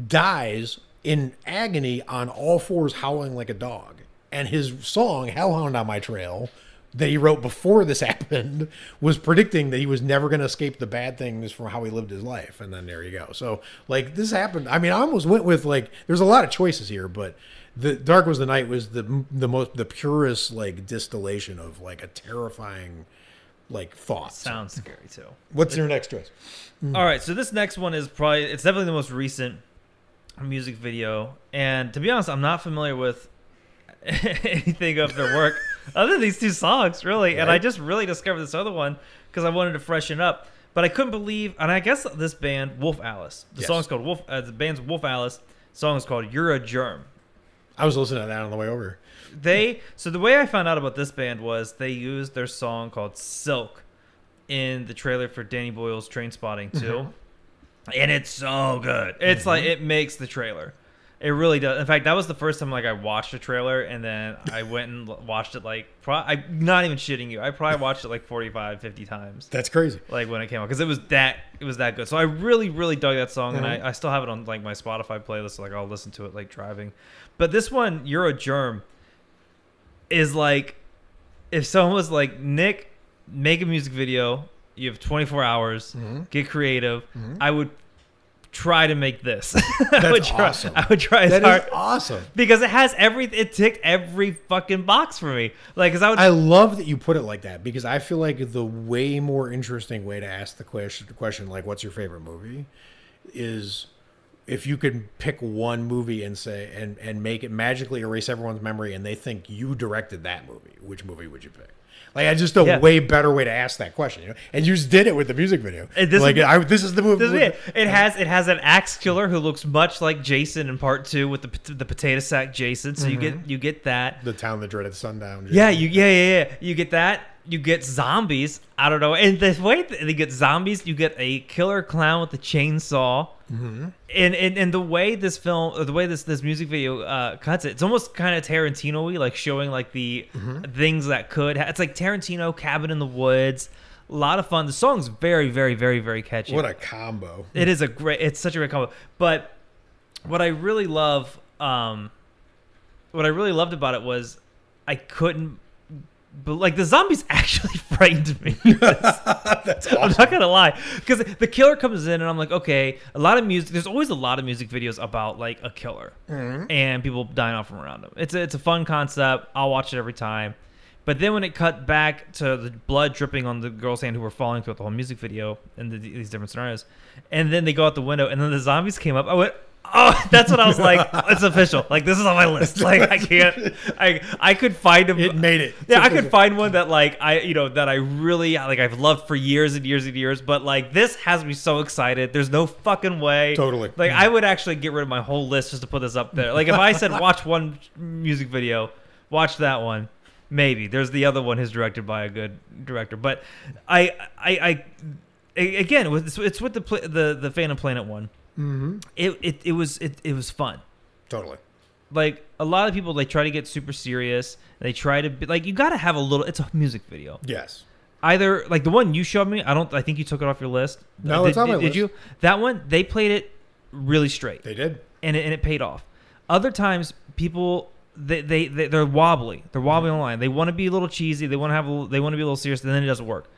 dies in agony on all fours, howling like a dog. And his song, Hellhound on My Trail, that he wrote before this happened, was predicting that he was never going to escape the bad things from how he lived his life. And then there you go. So this happened. I mean, I almost went with there's a lot of choices here, but The Dark Was the Night was the purest distillation of a terrifying thought. Sounds scary too. What's your next choice? All right, so this next one is it's definitely the most recent music video, and to be honest, I'm not familiar with anything of their work other than these two songs, really. Right. And I just really discovered this other one because I wanted to freshen up, but I couldn't believe, and I guess this band Wolf Alice. The song's called Wolf. The band's Wolf Alice. The song is called "You're a Germ." I was listening to that on the way over. So the way I found out about this band was they used their song called Silk in the trailer for Danny Boyle's Trainspotting 2. And it's so good. It's like, it makes the trailer. It really does. In fact, that was the first time like I watched a trailer, and then I went and watched it like I'm not even shitting you. I probably watched it like 45, 50 times. That's crazy. Like when it came out, because it was that good. So I really, really dug that song, and I still have it on like my Spotify playlist. So, like I'll listen to it like driving. But this one, You're a Germ, is like if someone was like, Nick, make a music video. You have 24 hours. Get creative. I would try to make this. Awesome. I would try as hard. That is awesome. Because it has it ticked every fucking box for me. Like, cause I love that you put it like that, because I feel like the way more interesting way to ask the question, like, what's your favorite movie, is if you could pick one movie and say, and make it magically erase everyone's memory and they think you directed that movie, which movie would you pick? Like, I just a way better way to ask that question, you know. And you just did it with the music video. This is the movie. It has an axe killer who looks much like Jason in part 2 with the potato sack Jason. So you get that. The Town That Dreaded Sundown. Jason. Yeah. You get that. You get zombies. I don't know. And the way they get zombies, you get a killer clown with a chainsaw. And the way this film, or the way this music video cuts it, it's almost kind of Tarantino-y, like showing like the things that could. It's like Tarantino, Cabin in the Woods. A lot of fun. The song's very, very, very, very catchy. What a combo! It's such a great combo. But what I really loved about it was I couldn't. But like the zombies actually frightened me. That's awesome. I'm not gonna lie, because the killer comes in and I'm like, okay, a lot of music. There's always a lot of music videos about like a killer and people dying off from around them. It's a fun concept. I'll watch it every time. But then when it cut back to the blood dripping on the girl's hand who were falling throughout the whole music video and these different scenarios, and then they go out the window and then the zombies came up, I went, oh, that's what I was like. It's official. Like, this is on my list. Like, I can't. I could find them. It made it. Yeah, I could find one that like that I really like. I've loved for years and years and years. But like, this has me so excited. There's no fucking way. Totally. Like, I would actually get rid of my whole list just to put this up there. Like, if I said watch one music video, watch that one. Maybe there's the other one who's directed by a good director. But again, it's with the Phantom Planet one. It was fun. Totally. Like, a lot of people, they try to get super serious. They try to be like, you got to have a little. It's a music video. Yes. Either like the one you showed me. I think you took it off your list. No, it's on my list. Did you? That one, they played it really straight. They did, and it paid off. Other times, people they're wobbly. They're wobbly online. They want to be a little cheesy. They want to be a little serious, and then it doesn't work.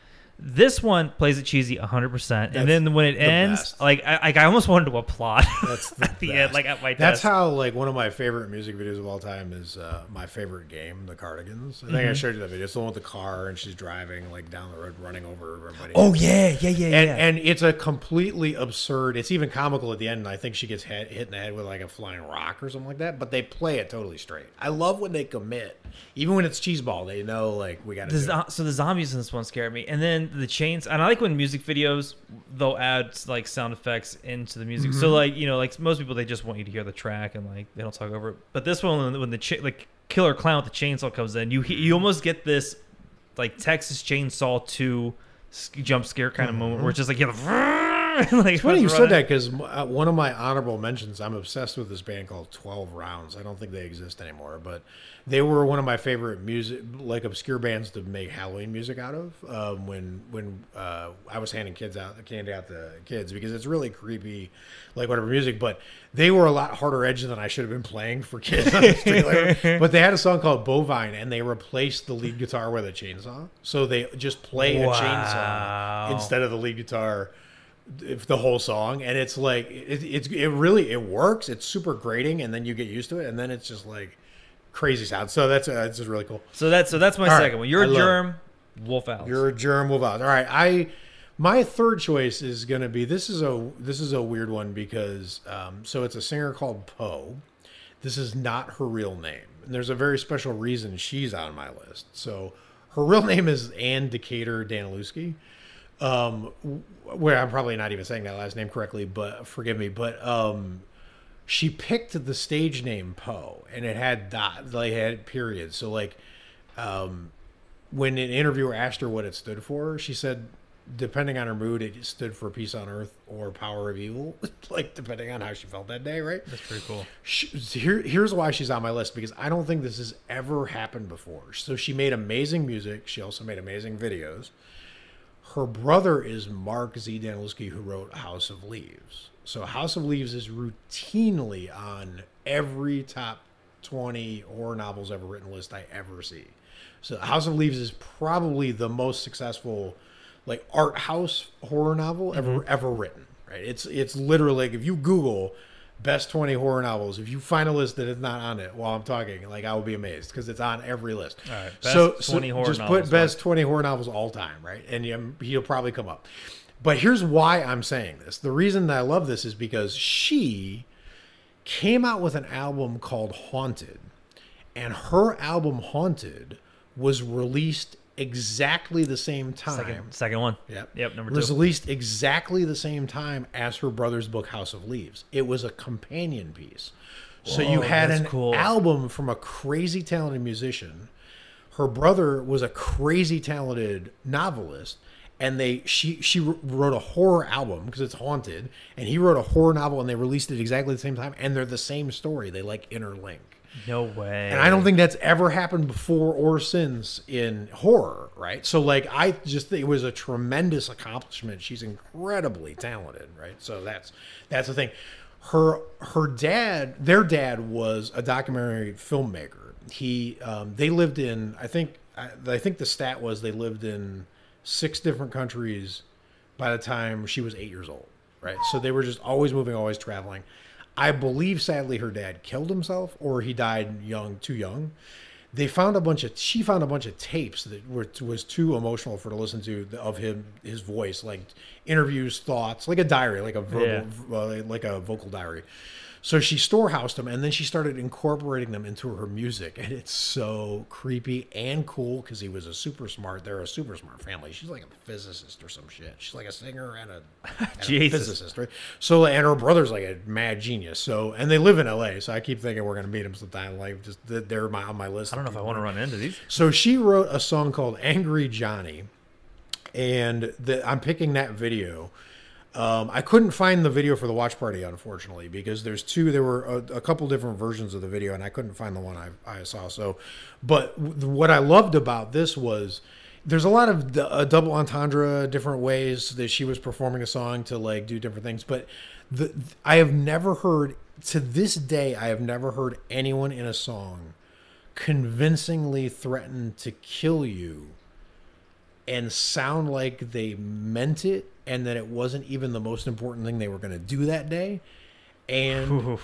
This one plays it cheesy 100%, and then when it ends, best. like I almost wanted to applaud. That's at the end, like at my That's desk. how like one of my favorite music videos of all time is my favorite game, The Cardigans. I think I showed you that video. It's the one with the car and she's driving like down the road, running over everybody. Oh yeah. And it's a completely absurd. It's even comical at the end. And I think she gets hit in the head with like a flying rock or something like that. But they play it totally straight. I love when they commit, even when it's cheeseball. They know like we got to. So the zombies in this one scared me, and then the chains. And I like when music videos they'll add like sound effects into the music. So like like most people, they just want you to hear the track and like they don't talk over it. But this one, when the like killer clown with the chainsaw comes in, you almost get this like Texas Chainsaw 2 jump scare kind of moment where it's just like like, it's funny you said that, because one of my honorable mentions, I'm obsessed with this band called 12 Rounds. I don't think they exist anymore, but they were one of my favorite music, like obscure bands to make Halloween music out of. When I was handing candy out to kids, because it's really creepy, like whatever music. But they were a lot harder edge than I should have been playing for kids on the street. But they had a song called Bovine, and they replaced the lead guitar with a chainsaw. So they just play a chainsaw instead of the lead guitar. The whole song, and it's like it really works. It's super grating, and then you get used to it, and then it's just like crazy sound. So that's just really cool. So that's my second one. You're a Germ, Wolf Alice. You're a Germ, Wolf Alice. All right, my third choice is gonna be this is a weird one, because so it's a singer called Poe. This is not her real name, and there's a very special reason she's on my list. So her real name is Ann Decatur Danilewski. Where I'm probably not even saying that last name correctly, but forgive me. But she picked the stage name Poe, and it had had periods. So like, when an interviewer asked her what it stood for, she said, depending on her mood, it stood for peace on earth or power of evil, like depending on how she felt that day, right? That's pretty cool. Here's why she's on my list, because I don't think this has ever happened before. So she made amazing music. She also made amazing videos. Her brother is Mark Z. Danilewski, who wrote House of Leaves. So House of Leaves is routinely on every top 20 horror novels ever written list I ever see. So House of Leaves is probably the most successful like art house horror novel ever written, right? It's literally like if you Google best 20 horror novels, if you find a list that is not on it while I'm talking, like I will be amazed because it's on every list. All right, best 20 horror just novels. Put best 20 horror novels all time, right? And he'll probably come up. But here's why I'm saying this. The reason that I love this is because she came out with an album called Haunted, and her album Haunted was released exactly the same time. Second one. Yep. Number 2. Was released exactly the same time as her brother's book House of Leaves. It was a companion piece. So you had an album from a crazy talented musician. Her brother was a crazy talented novelist, and she wrote a horror album because it's Haunted, and he wrote a horror novel, and they released it exactly the same time, and they're the same story. They like interlink. No way. And I don't think that's ever happened before or since in horror, right? So like I just think it was a tremendous accomplishment. She's incredibly talented, right? So that's the thing. Their dad was a documentary filmmaker. They lived in I think the stat was they lived in 6 different countries by the time she was 8 years old, right? So they were just always moving, always traveling. I believe, sadly, her dad killed himself, or he died too young. She found a bunch of tapes that was too emotional for her to listen to of his voice, like interviews, thoughts, like a diary, like a verbal, like a vocal diary. So she storehoused them, and then she started incorporating them into her music, and it's so creepy and cool because they're a super smart family. She's like a physicist or some shit. She's like a singer and a physicist, right? So, and her brother's like a mad genius. So, and they live in LA, so I keep thinking we're gonna meet them sometime. Like, just they're on my list. I don't know if I want to run into these. So she wrote a song called "Angry Johnny," and I'm picking that video. I couldn't find the video for the watch party, unfortunately, because there were a couple different versions of the video, and I couldn't find the one I saw. So, but what I loved about this was there's a lot of double entendre, different ways that she was performing a song to like do different things. But I have never heard, to this day, I have never heard anyone in a song convincingly threaten to kill you and sound like they meant it, and that it wasn't even the most important thing they were going to do that day, and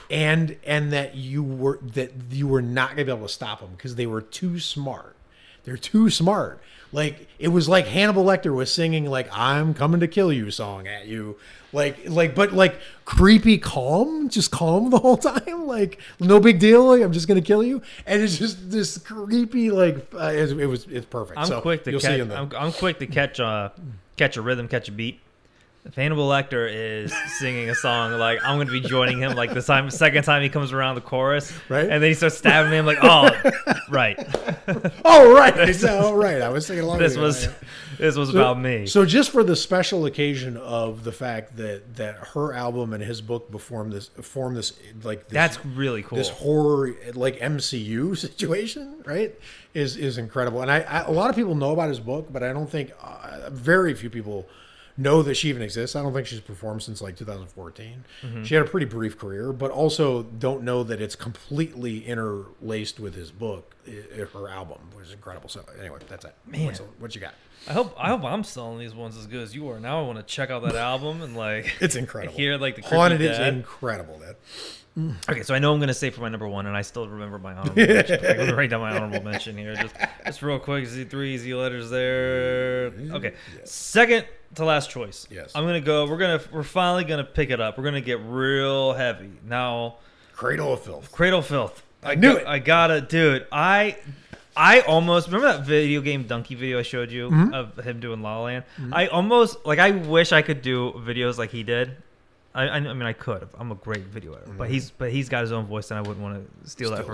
that you were not going to be able to stop them because they were too smart. They're too smart. Like it was like Hannibal Lecter was singing like "I'm coming to kill you" song at you, but creepy calm, just calm the whole time, like no big deal, like I'm just gonna kill you, and it's just this creepy it's perfect. I'm quick to catch a rhythm, catch a beat. If Hannibal Lecter is singing a song, like I'm gonna be joining him. Like second time he comes around the chorus, right? And then he starts stabbing me. I'm like, oh, right. Oh, right. Right. I was thinking along. This was about me. So just for the special occasion of the fact that her album and his book form this that's really cool. This horror like MCU situation, right? Is incredible. And a lot of people know about his book, but I don't think very few people know that she even exists. I don't think she's performed since like 2014. Mm-hmm. She had a pretty brief career, but also don't know that it's completely interlaced with his book, her album, which is incredible. So anyway, that's it. Man, what you got? I hope I'm selling these ones as good as you are. Now I want to check out that album and like it's incredible. Hear like the Haunted is incredible. Okay, so I know I'm gonna say for my number 1, and I still remember my honorable mention. I'm gonna write down my honorable mention here, just real quick. Z3, Z letters there. Okay, yes. Second to last choice. Yes, I'm gonna go. We're finally gonna pick it up. We're gonna get real heavy now. Cradle of Filth. Cradle of Filth. I knew it. I gotta do it. I almost remember that video game Donkey video I showed you of him doing La La Land. I almost I wish I could do videos like he did. I mean, I could. I'm a great video editor, but he's got his own voice, and I wouldn't want to steal that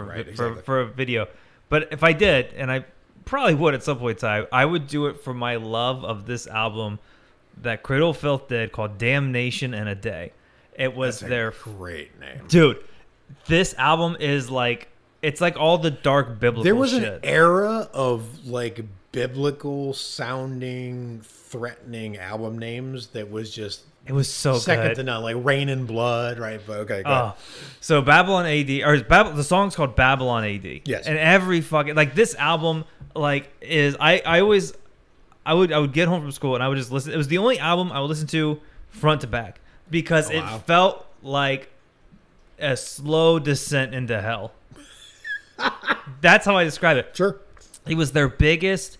for a video. But if I did, and I probably would at some point in time, I would do it for my love of this album that Cradle of Filth did called Damnation in a Day. It was their great name, dude. This album is like, it's like all the dark biblical. There was shit. an era of like biblical sounding, threatening album names that was just. It was so second good. to none, like Rain and Blood, right? But okay, go ahead. So Babylon AD, or the song's called Babylon AD. Yes. And every fucking, like, this album, like, is, I would get home from school and I would just listen. It was the only album I would listen to front to back because it felt like a slow descent into hell. That's how I describe it. Sure. It was their biggest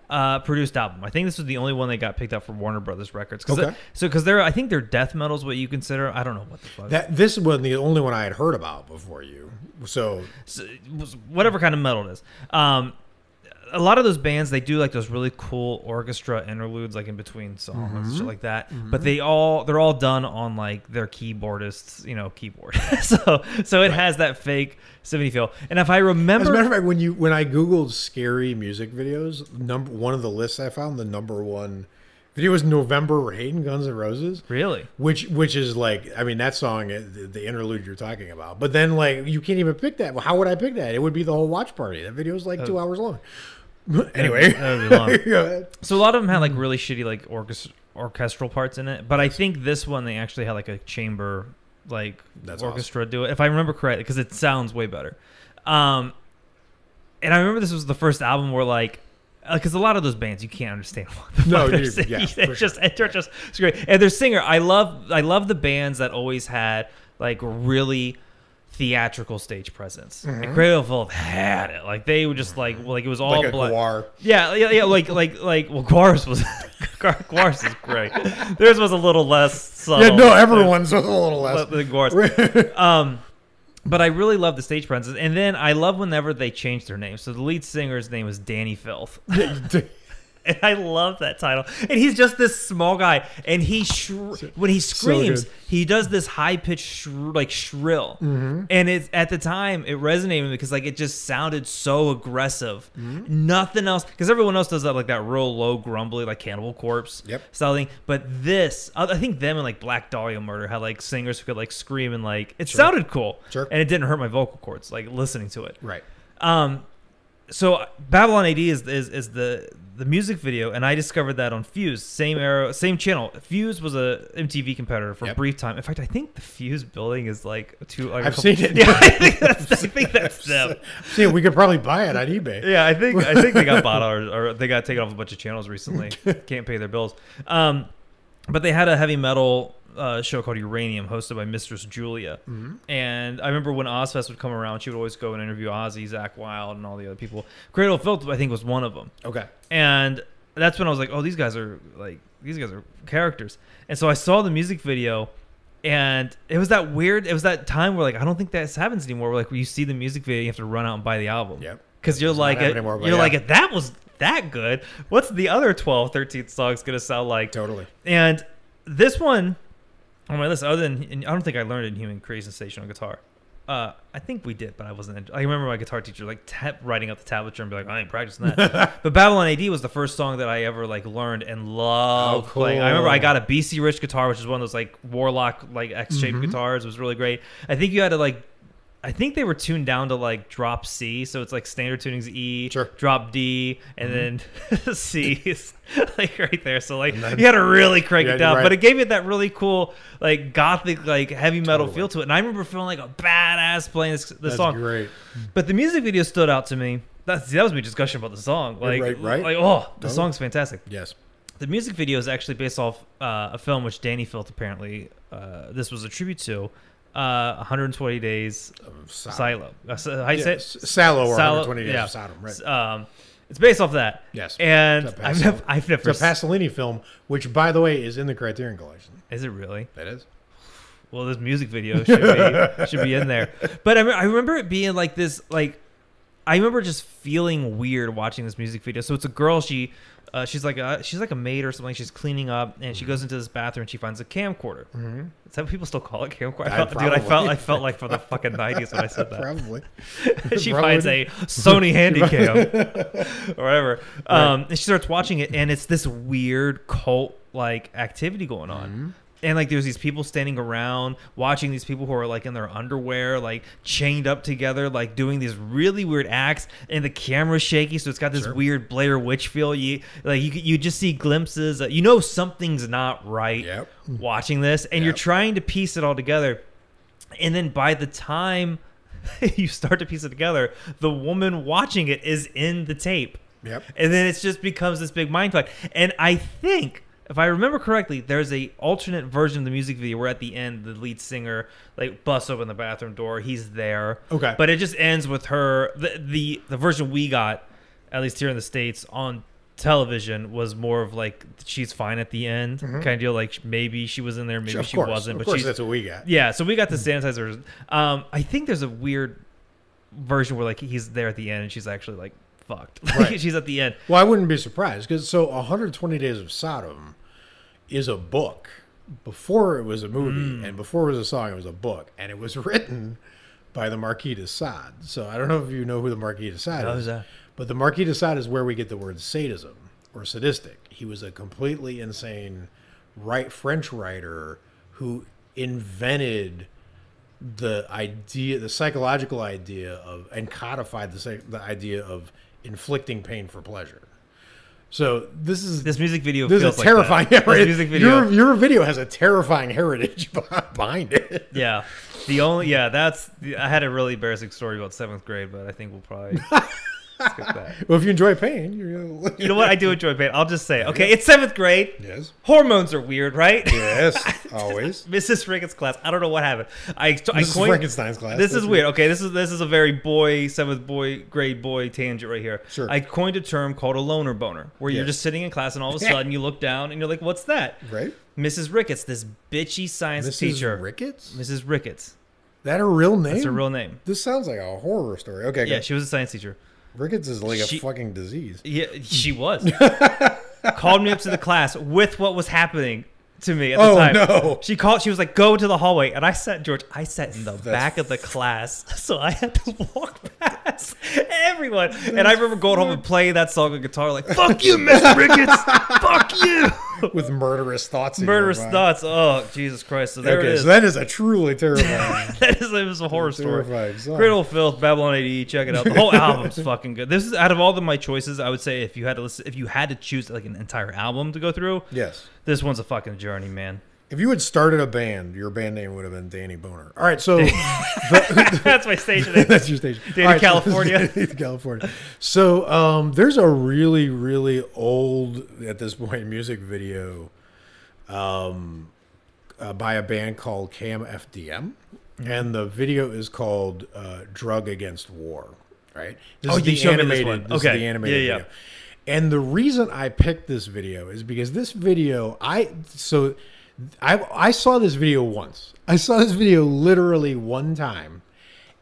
produced album. I think this was the only one they got picked up for Warner Brothers Records. Because they're, I think their death metal is what you consider. I don't know what the fuck. This was the only one I had heard about before you. So whatever kind of metal it is. A lot of those bands, they do like those really cool orchestra interludes, like in between songs and shit like that. But they're all done on like their keyboardist's, keyboard. so it has that fake symphony feel. And if I remember, as a matter of fact, when I googled scary music videos, one of the lists I found, the number one video was November Rain, Guns N' Roses. Really? Which is like, I mean, that song, the interlude you're talking about. But then like you can't even pick that. Well, how would I pick that? It would be the whole watch party. That video is like 2 hours long. Anyway, that would be long. So a lot of them had like really shitty like orchestral parts in it, but I think this one they actually had like a chamber orchestra do it, if I remember correctly, because it sounds way better. And I remember this was the first album where like, because a lot of those bands you can't understand what the fuck they're saying. Yeah, they're just great. And their singer, I love the bands that always had like really theatrical stage presence. And Cradle of Filth had it. Like they were just like it was all like blood. Guar. Yeah. Well, Guar's was Guar's is great. Theirs was a little less subtle. Yeah, no, everyone's was a little less than Guar's. But I really love the stage presence, and then I love whenever they change their name. So the lead singer's name was Danny Filth. And I love that title. And he's just this small guy. And when he screams, he does this high-pitched shrill. And it's at the time, it resonated with me because like it just sounded so aggressive. Nothing else. Because everyone else does that like that real low, grumbly, like Cannibal Corpse style thing. But this, I think them and like Black Dahlia Murder had like singers who could like scream and like, it sounded cool. Sure. And it didn't hurt my vocal cords, like listening to it. Right. So Babylon AD is the music video, and I discovered that on Fuse, same era, same channel. Fuse was a MTV competitor for a brief time. In fact, I think the Fuse building is like I've seen it. Yeah, I think that's them. See, we could probably buy it on eBay. Yeah, I think they got bought or they got taken off a bunch of channels recently. Can't pay their bills. But they had a heavy metal show called Uranium, hosted by Mistress Julia. And I remember when Ozfest would come around, she would always go and interview Ozzy, Zakk Wylde, and all the other people. Cradle of Filth, I think, was one of them. Okay. And that's when I was like, oh, these guys are characters. And so I saw the music video, and it was that time where like I don't think that happens anymore. Where like when you see the music video, you have to run out and buy the album. Yep. Because you're like, if that was that good, what's the other 12, 13 songs gonna sound like? Totally. And this one on my list, other than, I don't think I learned it in Human Creation Station on guitar. I think we did, but I wasn't. I remember my guitar teacher like writing up the tablature and be like, I ain't practicing that. But Babylon AD was the first song that I ever like learned and loved playing. I remember I got a BC Rich guitar, which is one of those like Warlock like X-shaped guitars. It was really great. I think you had to like, I think they were tuned down to like drop C, so it's like standard tuning's E, drop D, and then C is like right there. So like you had to really crank it down, but it gave it that really cool like gothic like heavy metal feel to it. And I remember feeling like a badass playing this song. That's great. But the music video stood out to me. That was my discussion about the song. Like, right. Like the song's fantastic. Yes. The music video is actually based off a film which Danny Filth apparently this was a tribute to. 120 Days of Silo. How you say it? Salo or 120 Days of Sodom, right. It's based off that. Yes. And I've never It's a Pasolini film, which, by the way, is in the Criterion Collection. Is it really? It is. Well, this music video should be in there. But I remember it being like this, like, I remember just feeling weird watching this music video. So it's a girl. She's like a maid or something. She's cleaning up, and she goes into this bathroom and she finds a camcorder. Mm-hmm. Is that what people still call it, camcorder? I felt like from the fucking 90s when I said that. Probably. She finds a Sony Handycam or whatever. Right. And she starts watching it, and it's this weird cult like activity going on. Mm-hmm. And like there's these people standing around watching these people who are like in their underwear, like chained up together, like doing these really weird acts, and the camera's shaky, so it's got this weird Blair Witch feel. You just see glimpses. Something's not right watching this, and you're trying to piece it all together. And then by the time you start to piece it together, the woman watching it is in the tape. Yep. And then it just becomes this big mind fuck. And I think, if I remember correctly, there's a alternate version of the music video where at the end the lead singer like busts open the bathroom door. He's there. Okay. But it just ends with her. The version we got, at least here in the States, on television was more of like she's fine at the end kind of deal. Like maybe she was in there, maybe she wasn't. But of course, that's what we got. Yeah. So we got the sanitizer. I think there's a weird version where like he's there at the end and she's actually like fucked. Right. She's at the end. Well, I wouldn't be surprised because 120 Days of Sodom is a book. Before it was a movie and before it was a song, it was a book, and it was written by the Marquis de Sade. So I don't know if you know who the Marquis de Sade is, but the Marquis de Sade is where we get the word sadism or sadistic. He was a completely insane French writer who invented the psychological idea of, and codified the idea of inflicting pain for pleasure. So this music video feels like terrifying. That. This music video. Your video has a terrifying heritage behind it. Yeah, I had a really embarrassing story about 7th grade, but I think we'll probably skip that. Well, if you enjoy pain, you know what? I do enjoy pain. I'll just say, okay, it's 7th grade. Yes. Hormones are weird, right? Yes, always. Mrs. Ricketts' class. I don't know what happened. Mrs. Frankenstein's class. This is weird. Okay, this is a very 7th grade boy tangent right here. Sure. I coined a term called a loner boner, where you're just sitting in class and all of a sudden you look down and you're like, "What's that?" Right. Mrs. Ricketts, this bitchy science teacher. Mrs. Ricketts. Mrs. Ricketts. That her real name? That's her real name. This sounds like a horror story. Okay. Yeah, she was a science teacher. Ricketts is like a fucking disease. Yeah, she was. Called me up to the class with what was happening to me at the time. No. She was like, "Go to the hallway." And I sat in the back of the class. So I had to walk past everyone. And I remember going home and playing that song on guitar like, "Fuck you, Mr. Ricketts. Fuck you." With murderous thoughts. Murderous thoughts. Oh, Jesus Christ. So there it is. So that is a truly terrifying. It was a horror story. Great Old Filth, Babylon AD. Check it out. The whole album's fucking good. This is out of all my choices. I would say if you had to choose like an entire album to go through. Yes. This one's a fucking journey, man. If you had started a band, your band name would have been Danny Boner. All right, so that's my station name. That's your station. Danny California. California. So there's a really, really old at this point music video by a band called KMFDM, and the video is called "Drug Against War." Right. This is the animated. This is the animated video. And the reason I picked this video is because this video, I saw this video once. I saw this video literally one time,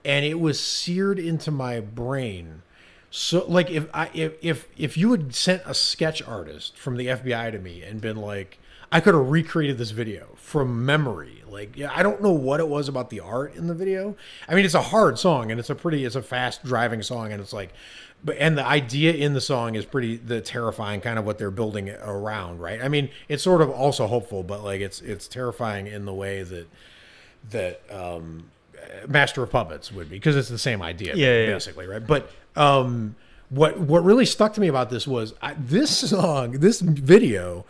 and it was seared into my brain. So, like, if you had sent a sketch artist from the FBI to me and been like, I could have recreated this video from memory. Like, I don't know what it was about the art in the video. I mean, it's a hard song, and it's a fast driving song, and it's like, and the idea in the song is the terrifying kind of what they're building around, right? I mean, it's sort of also hopeful, but like it's terrifying in the way that Master of Puppets would be, because it's the same idea, basically, right? But what really stuck to me about this was this video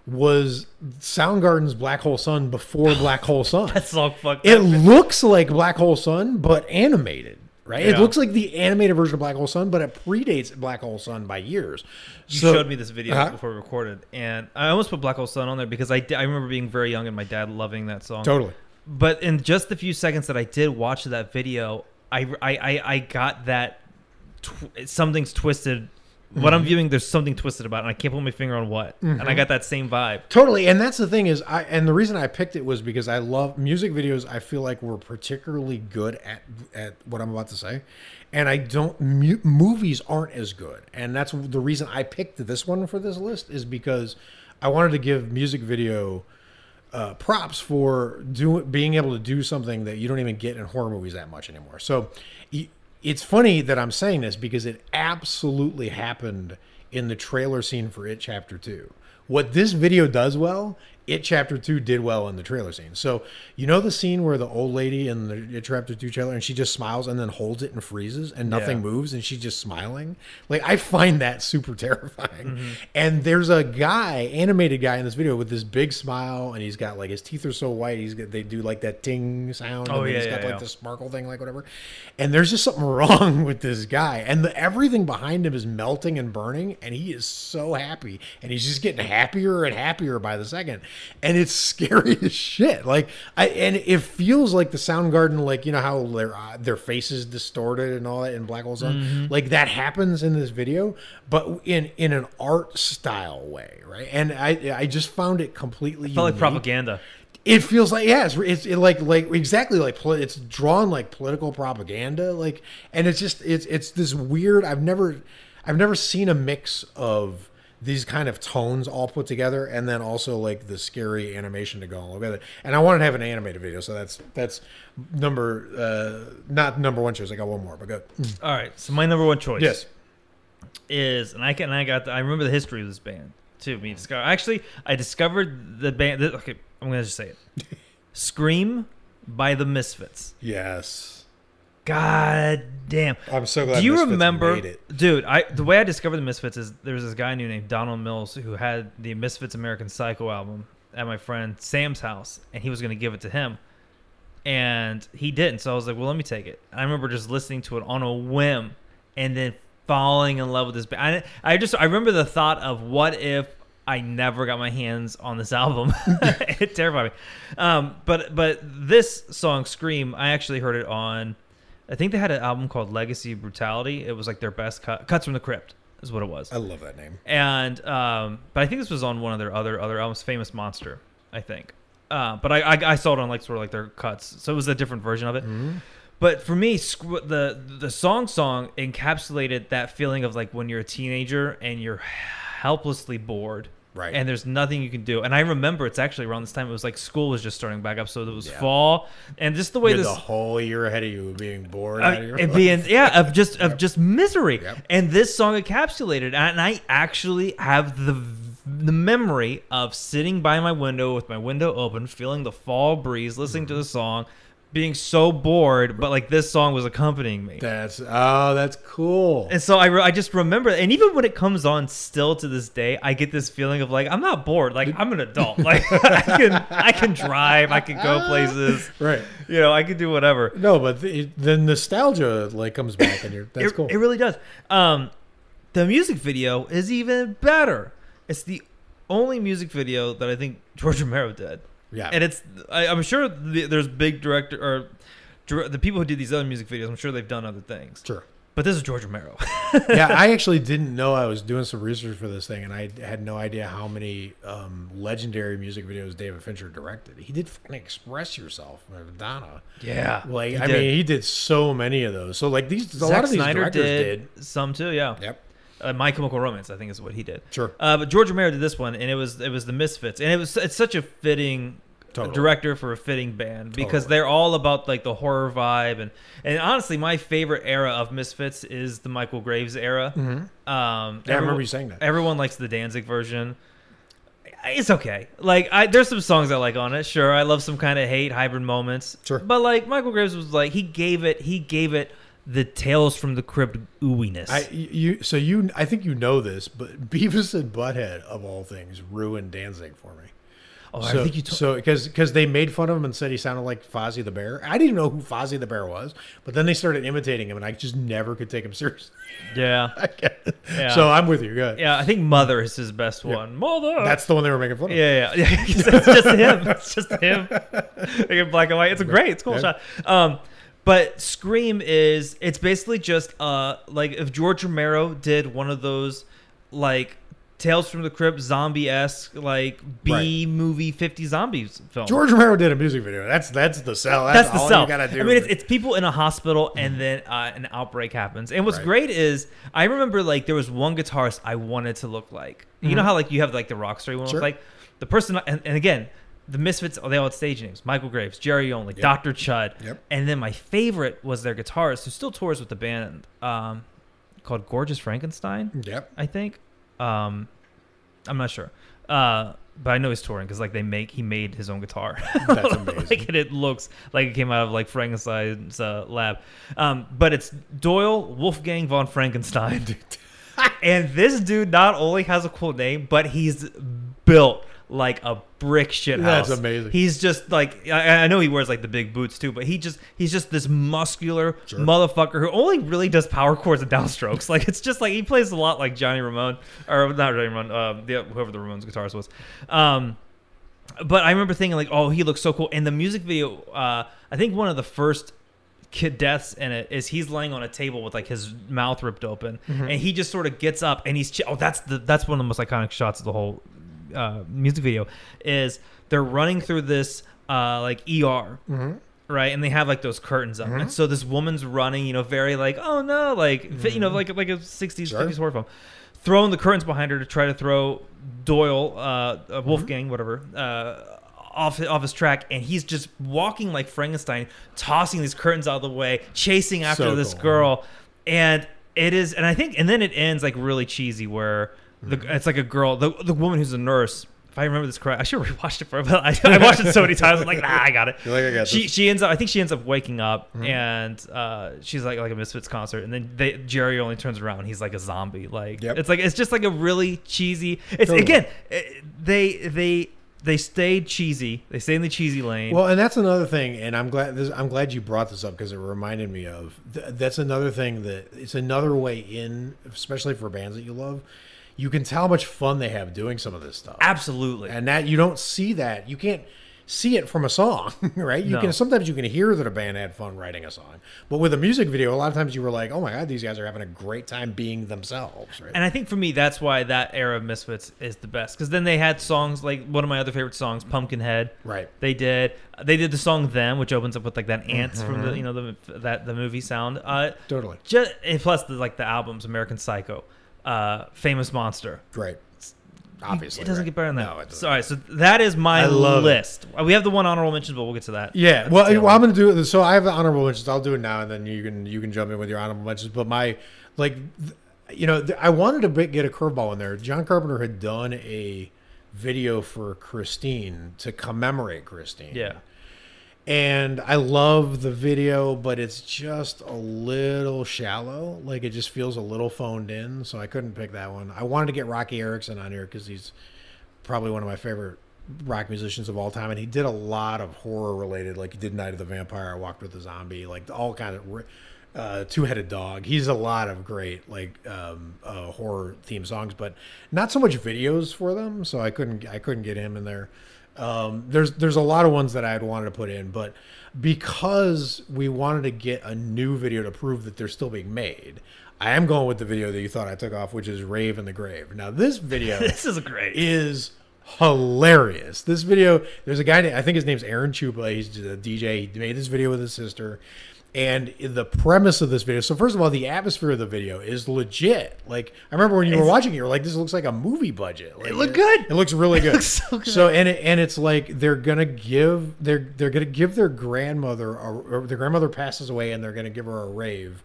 was Soundgarden's Black Hole Sun before Black Hole Sun. That song fucked up. It looks like Black Hole Sun, but animated. Right? Yeah. It looks like the animated version of Black Hole Sun, but it predates Black Hole Sun by years. You showed me this video before we recorded, and I almost put Black Hole Sun on there because I remember being very young and my dad loving that song. Totally. But in just the few seconds that I did watch that video, I got that something's twisted what I'm viewing, there's something twisted about it, and I can't put my finger on what. And I got that same vibe. Totally. And that's the thing is, and the reason I picked it was because I love music videos. I feel like we're particularly good at what I'm about to say. And I don't, movies aren't as good. And that's the reason I picked this one for this list, is because I wanted to give music video props for being able to do something that you don't even get in horror movies that much anymore. So it's funny that I'm saying this because it absolutely happened in the trailer scene for It Chapter 2. What this video does well, It Chapter 2 did well in the trailer scene. So, you know the scene where the old lady in the It Chapter 2 trailer, and she just smiles and then holds it and freezes and nothing moves and she's just smiling? Like, I find that super terrifying. And there's a animated guy in this video with this big smile, and he's got, like, his teeth are so white, they do, like, that ting sound. Oh, and yeah, he's got, like, the sparkle thing, like, whatever. And there's just something wrong with this guy. And everything behind him is melting and burning, and he is so happy. And he's just getting happier and happier by the second. And it's scary as shit. Like, and it feels like the Soundgarden, like, you know how their face is distorted and all that in Black Hole Sun. Like, that happens in this video, but in an art style way, right? And I just found it completely. It felt like propaganda. It feels like, yeah, it's like exactly like it's drawn like political propaganda, like, and it's just it's this weird. I've never seen a mix of these kind of tones all put together, and then also like the scary animation to go along with it. And I wanted to have an animated video, so that's not number one choice. I got one more, but go. All right, so my number one choice, is I remember the history of this band too. I discovered the band. Okay, I'm gonna just say it. Scream by the Misfits. Yes. God damn. I'm so glad. Do you Misfits remember, made it. dude? The way I discovered the Misfits is there was this guy named Donald Mills who had the Misfits American Psycho album at my friend Sam's house, and he was going to give it to him, and he didn't. So I was like, well, let me take it. I remember just listening to it on a whim, and then falling in love with this band. I remember the thought of what if I never got my hands on this album. It terrified me. But this song, Scream, I actually heard it on. I think they had an album called Legacy of Brutality. It was like their best cuts from the Crypt is what it was. I love that name. And but I think this was on one of their other albums, Famous Monster, I think. But I saw it on like sort of like their cuts, so it was a different version of it. But for me, the song encapsulated that feeling of like when you're a teenager and you're helplessly bored. Right. And there's nothing you can do. And I remember it's actually around this time, it was like school was just starting back up. So it was fall. And just the way the whole year ahead of you being bored. Of just misery. Yep. And this song encapsulated. And I actually have the memory of sitting by my window with my window open, feeling the fall breeze, listening to the song, being so bored, but like this song was accompanying me. That's cool. And so I just remember, and even when it comes on still to this day, I get this feeling of like, I'm not bored. Like, I'm an adult. Like, I can drive. I can go places. Right. You know, I can do whatever. No, but the nostalgia like comes back, and that's cool. It really does. The music video is even better. It's the only music video that I think George Romero did. Yeah, and I'm sure there's big the people who did these other music videos. I'm sure they've done other things. Sure, but this is George Romero. Yeah, I actually didn't know. I was doing some research for this thing, and I had no idea how many legendary music videos David Fincher directed. He did fucking Express Yourself, Madonna. Yeah, like he did so many of those. So like a lot of these directors did some too. Yeah. Yep. My Chemical Romance, I think, is what he did. Sure. But George Romero did this one, and it was the Misfits, and it's such a fitting director for a fitting band because they're all about like the horror vibe, and honestly, my favorite era of Misfits is the Michael Graves era. I remember you saying that. Everyone likes the Danzig version. It's okay. Like there's some songs I like on it. Sure, I love some kind of hybrid moments. Sure. But like Michael Graves was like he gave it the Tales from the Crypt ooiness. I think you know this, but Beavis and Butthead of all things ruined Danzig for me. Oh, I think you because they made fun of him and said he sounded like Fozzie the Bear. I didn't even know who Fozzie the Bear was, but then they started imitating him, and I just never could take him seriously. Yeah. So I'm with you. Good. Yeah, I think Mother is his best one. Mother. That's the one they were making fun of. Yeah. It's just him. It's just him. Like in black and white. It's great. It's a cool shot. But Scream it's basically just like if George Romero did one of those like Tales from the Crypt zombie-esque like B movie 50 zombies film. George Romero did a music video. That's the sell. That's the all sell. you gotta do. I mean, it's people in a hospital and then an outbreak happens. And what's great is I remember like there was one guitarist I wanted to look like. You know how like you have like the rock star you want to look like? The person, and again, the Misfits, they all had stage names. Michael Graves, Jerry Only, Dr. Chud. Yep. And then my favorite was their guitarist who still tours with the band called Gorgeous Frankenstein. Yep. I think. I'm not sure. But I know he's touring because like he made his own guitar. That's amazing. Like, and it looks like it came out of like Frankenstein's lab. But it's Doyle Wolfgang von Frankenstein. And this dude not only has a cool name, but he's built like a brick shit house. That's amazing. He's just like, I know he wears like the big boots too, but he's just this muscular motherfucker who only really does power chords and downstrokes. Like it's just like he plays a lot like Johnny Ramone, or not Johnny Ramone, whoever the Ramones guitarist was. But I remember thinking like, oh, he looks so cool. And the music video, I think one of the first kid deaths in it is he's laying on a table with like his mouth ripped open, and he just sort of gets up and he's that's one of the most iconic shots of the whole music video. Is they're running through this like ER, right, and they have like those curtains up, and so this woman's running, you know, very like, oh no, like you know, like a 60s 50s horror film, throwing the curtains behind her to try to throw Doyle Wolfgang whatever off his track, and he's just walking like Frankenstein, tossing these curtains out of the way, chasing after this girl, and it is, and I think, and then it ends like really cheesy where it's like a girl, the woman who's a nurse. If I remember this correct, I should have rewatched it for, but I watched it so many times. I'm like, nah, I got it. You're like, I got this. She ends up, I think she ends up waking up, and she's like a Misfits concert, and then Jerry only turns around, and he's like a zombie. Like it's just like a really cheesy. It's again, they stayed cheesy. They stayed in the cheesy lane. Well, and that's another thing, and I'm glad you brought this up because it reminded me of that's another thing that it's another way in, especially for bands that you love. You can tell how much fun they have doing some of this stuff. Absolutely. And that you don't see that. You can't see it from a song, right? Sometimes you can hear that a band had fun writing a song. But with a music video, a lot of times you were like, oh my God, these guys are having a great time being themselves, right? And I think for me, that's why that era of Misfits is the best. Because then they had songs like one of my other favorite songs, Pumpkinhead. Right. They did the song Them, which opens up with like that ants from the movie sound. Totally. And plus the albums, American Psycho, Famous Monster. Right. Obviously, it doesn't get better than that. No, it doesn't. Sorry, so that is my list. We have the one honorable mentions, but we'll get to that. Yeah, well, I'm going to do it. So I have the honorable mentions. I'll do it now, and then you can jump in with your honorable mentions. But I wanted to get a curveball in there. John Carpenter had done a video for Christine to commemorate Christine. Yeah. And I love the video, but it's just a little shallow. Like, it just feels a little phoned in, so I couldn't pick that one. I wanted to get Rocky Erickson on here because he's probably one of my favorite rock musicians of all time, and he did a lot of horror-related, like he did Night of the Vampire, I Walked with the Zombie, like all kind of Two-Headed Dog. He's a lot of great, like, horror-themed songs, but not so much videos for them, so I couldn't get him in there. There's a lot of ones that I had wanted to put in, but because we wanted to get a new video to prove that they're still being made, I am going with the video that you thought I took off, which is Rave in the Grave. Now, this video this is great. Is hilarious. This video, there's a guy, I think his name's Aaron Chupa. He's a DJ. He made this video with his sister. And the premise of this video, so first of all, the atmosphere of the video is legit. Like, I remember when you were watching it, you were like, this looks like a movie budget. Like, it looked good. It looks really good. It looks so good. So, and it's like they're gonna give their grandmother, or their grandmother passes away, and they're gonna give her a rave,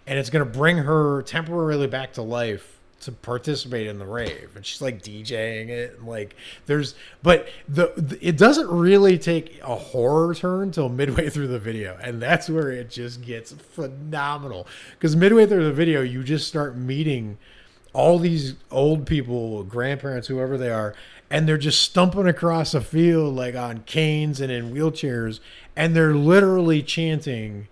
and it's gonna bring her temporarily back to life to participate in the rave, and she's like DJing it, and like it doesn't really take a horror turn till midway through the video, and that's where it just gets phenomenal, because midway through the video you just start meeting all these old people, grandparents, whoever they are, and they're just stumping across a field like on canes and in wheelchairs, and they're literally chanting,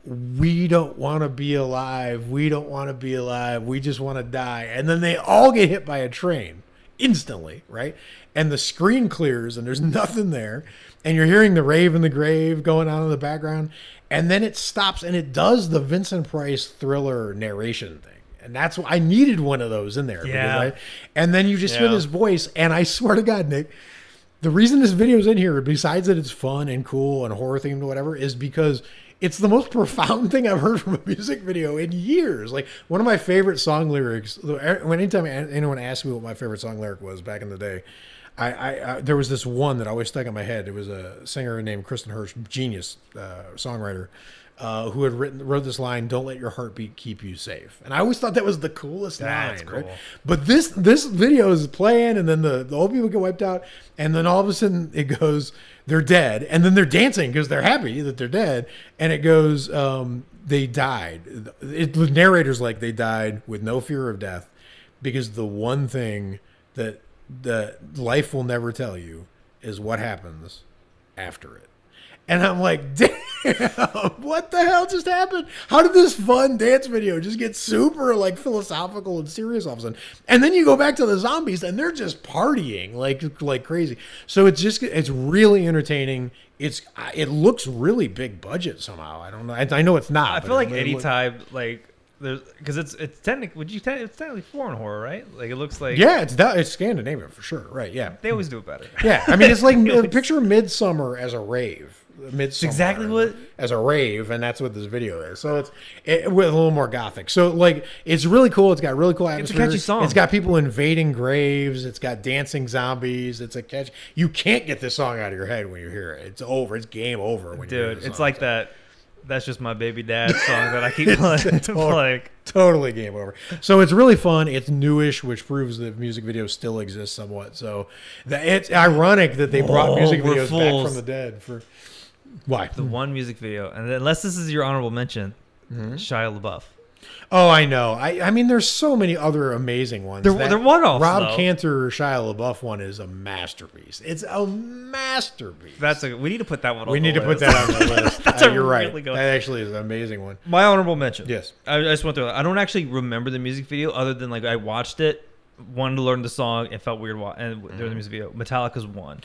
we don't want to be alive. We don't want to be alive. We just want to die. And then they all get hit by a train instantly, right? And the screen clears and there's nothing there. And you're hearing the rave in the grave going on in the background. And then it stops and it does the Vincent Price Thriller narration thing. And that's why I needed one of those in there. Yeah. And then you just hear this voice. And I swear to God, Nick, the reason this video's in here, besides that it's fun and cool and horror themed or whatever, is because it's the most profound thing I've heard from a music video in years. Like, one of my favorite song lyrics, anytime anyone asked me what my favorite song lyric was back in the day, I there was this one that always stuck in my head. It was a singer named Kristen Hirsch, genius songwriter, who had wrote this line, "Don't let your heartbeat keep you safe." And I always thought that was the coolest line. Cool. Right? But this video is playing, and then the old people get wiped out, and then all of a sudden it goes, they're dead, and then they're dancing because they're happy that they're dead, and it goes, they died. The narrator's like, they died with no fear of death because the one thing that life will never tell you is what happens after it. And I'm like, damn, what the hell just happened? How did this fun dance video just get super like philosophical and serious all of a sudden? And then you go back to the zombies and they're just partying like crazy. So it's really entertaining. It looks really big budget somehow. I don't know. I know it's not. I feel like anytime because it's technically it's technically foreign horror, right? Like it looks like it's Scandinavian for sure, right? Yeah, they always do it better. Yeah, I mean it's like picture Midsummer as a rave. Midsummer exactly what as a rave, and that's what this video is. So it's with a little more gothic. So like it's really cool. It's got really cool atmosphere. It's a catchy song. It's got people invading graves. It's got dancing zombies. It's a catch. You can't get this song out of your head when you hear it. It's over. It's game over when you hear this song. It's like that. That's just my baby dad song that I keep playing. Totally game over. So it's really fun. It's newish, which proves that music videos still exist somewhat. So it's ironic that they brought music videos back from the dead. For why? The one music video, and unless this is your honorable mention, Shia LaBeouf. Oh, I know. I mean, there's so many other amazing ones. They're one-offs. Rob Cantor, Shia LaBeouf one is a masterpiece. It's a masterpiece. We need to put that one. We need to put that on the list. You're right. Really good. That actually is an amazing one. My honorable mention. Yes. I just went through it. I don't actually remember the music video other than like I watched it, wanted to learn the song, and felt weird and during the music video. Metallica's one.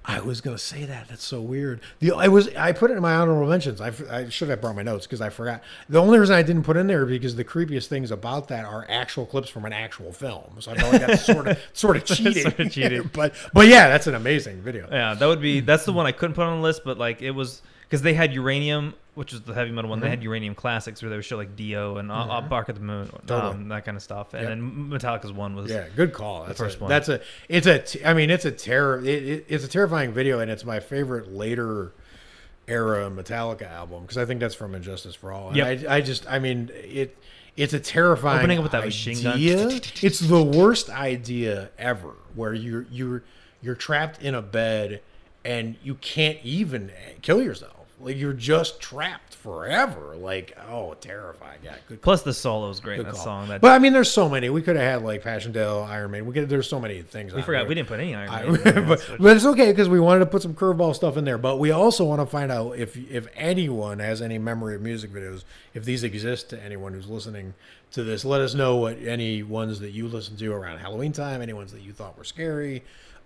I was gonna say that. That's so weird. I put it in my honorable mentions. I should have brought my notes because I forgot. The only reason I didn't put it in there because the creepiest things about that are actual clips from an actual film. So I felt like that's sort of cheating. Sort of cheating. but yeah, that's an amazing video. Yeah, that's the one I couldn't put on the list. But like it was because they had Uranium, which is the heavy metal one. They had Uranium Classics where they would show like Dio and Bark at the Moon, that kind of stuff. And then Metallica's one was good call. That's the first one. It's a terrifying video, and it's my favorite later era Metallica album because I think that's from Injustice for All. And it's a terrifying opening up with that machine gun. It's the worst idea ever, where you're trapped in a bed and you can't even kill yourself. Like you're just trapped forever. Like, oh, terrifying. Yeah, good. Plus the solo is great in that song. But I mean, there's so many. We could have had like Passchendaele, Iron Maiden. There's so many things. We forgot we didn't put any Iron Maiden. but it's okay because we wanted to put some curveball stuff in there. But we also want to find out if anyone has any memory of music videos, if these exist to anyone who's listening to this. Let us know what any ones that you listened to around Halloween time, any ones that you thought were scary.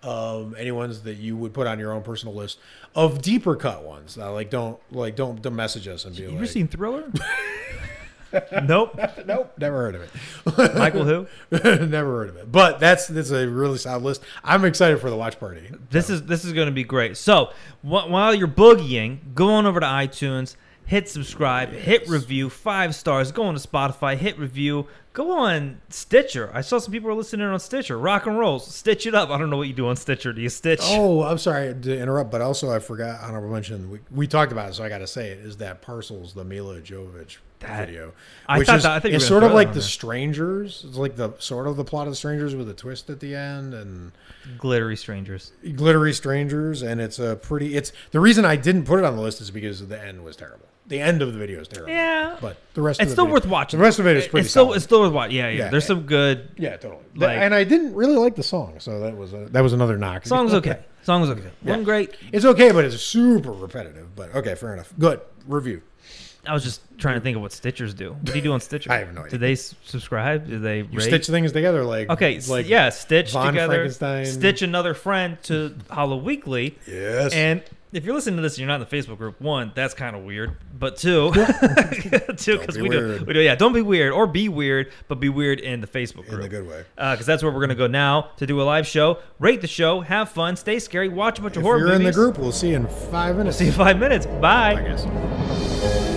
Any ones that you would put on your own personal list of deeper cut ones. Don't message us and be like, "You ever seen Thriller?" Nope, never heard of it. Michael who? Never heard of it. But that's a really solid list. I'm excited for the watch party. This is going to be great. So while you're boogieing, go on over to iTunes. Hit subscribe, hit review, 5 stars. Go on to Spotify, hit review. Go on Stitcher. I saw some people are listening on Stitcher. Rock and rolls. Stitch it up. I don't know what you do on Stitcher. Do you stitch? Oh, I'm sorry to interrupt, but also I forgot honorable mention. We talked about it, so I got to say it, is that Parcels, the Mila Jovovich video. I think it's sort of like The Strangers. It's like the plot of The Strangers with a twist at the end and Glittery Strangers. And it's the reason I didn't put it on the list is because the end was terrible. The end of the video is terrible. Yeah, but the rest it's still worth watching. The rest of it is pretty. It's still worth watching. Yeah. There's some good. Yeah, totally. And I didn't really like the song, so that was another knock. Song's okay. Wasn't great. It's okay, but it's super repetitive. But okay, fair enough. Good review. I was just trying to think of what Stitchers do. What do you do on Stitcher? I have no idea. Do they subscribe? Do they rate? Stitch things together like yeah, stitch Von together, Frankenstein. stitch another friend to Hollow Weekly. Yes. And if you're listening to this and you're not in the Facebook group, one, that's kind of weird. But two, because we do, yeah, don't be weird or be weird, but be weird in the Facebook group. In the good way. Because that's where we're going to go now to do a live show. Rate the show, have fun, stay scary, watch a bunch of horror movies. If you're in the group, we'll see you in 5 minutes. See you in 5 minutes. Bye. I guess.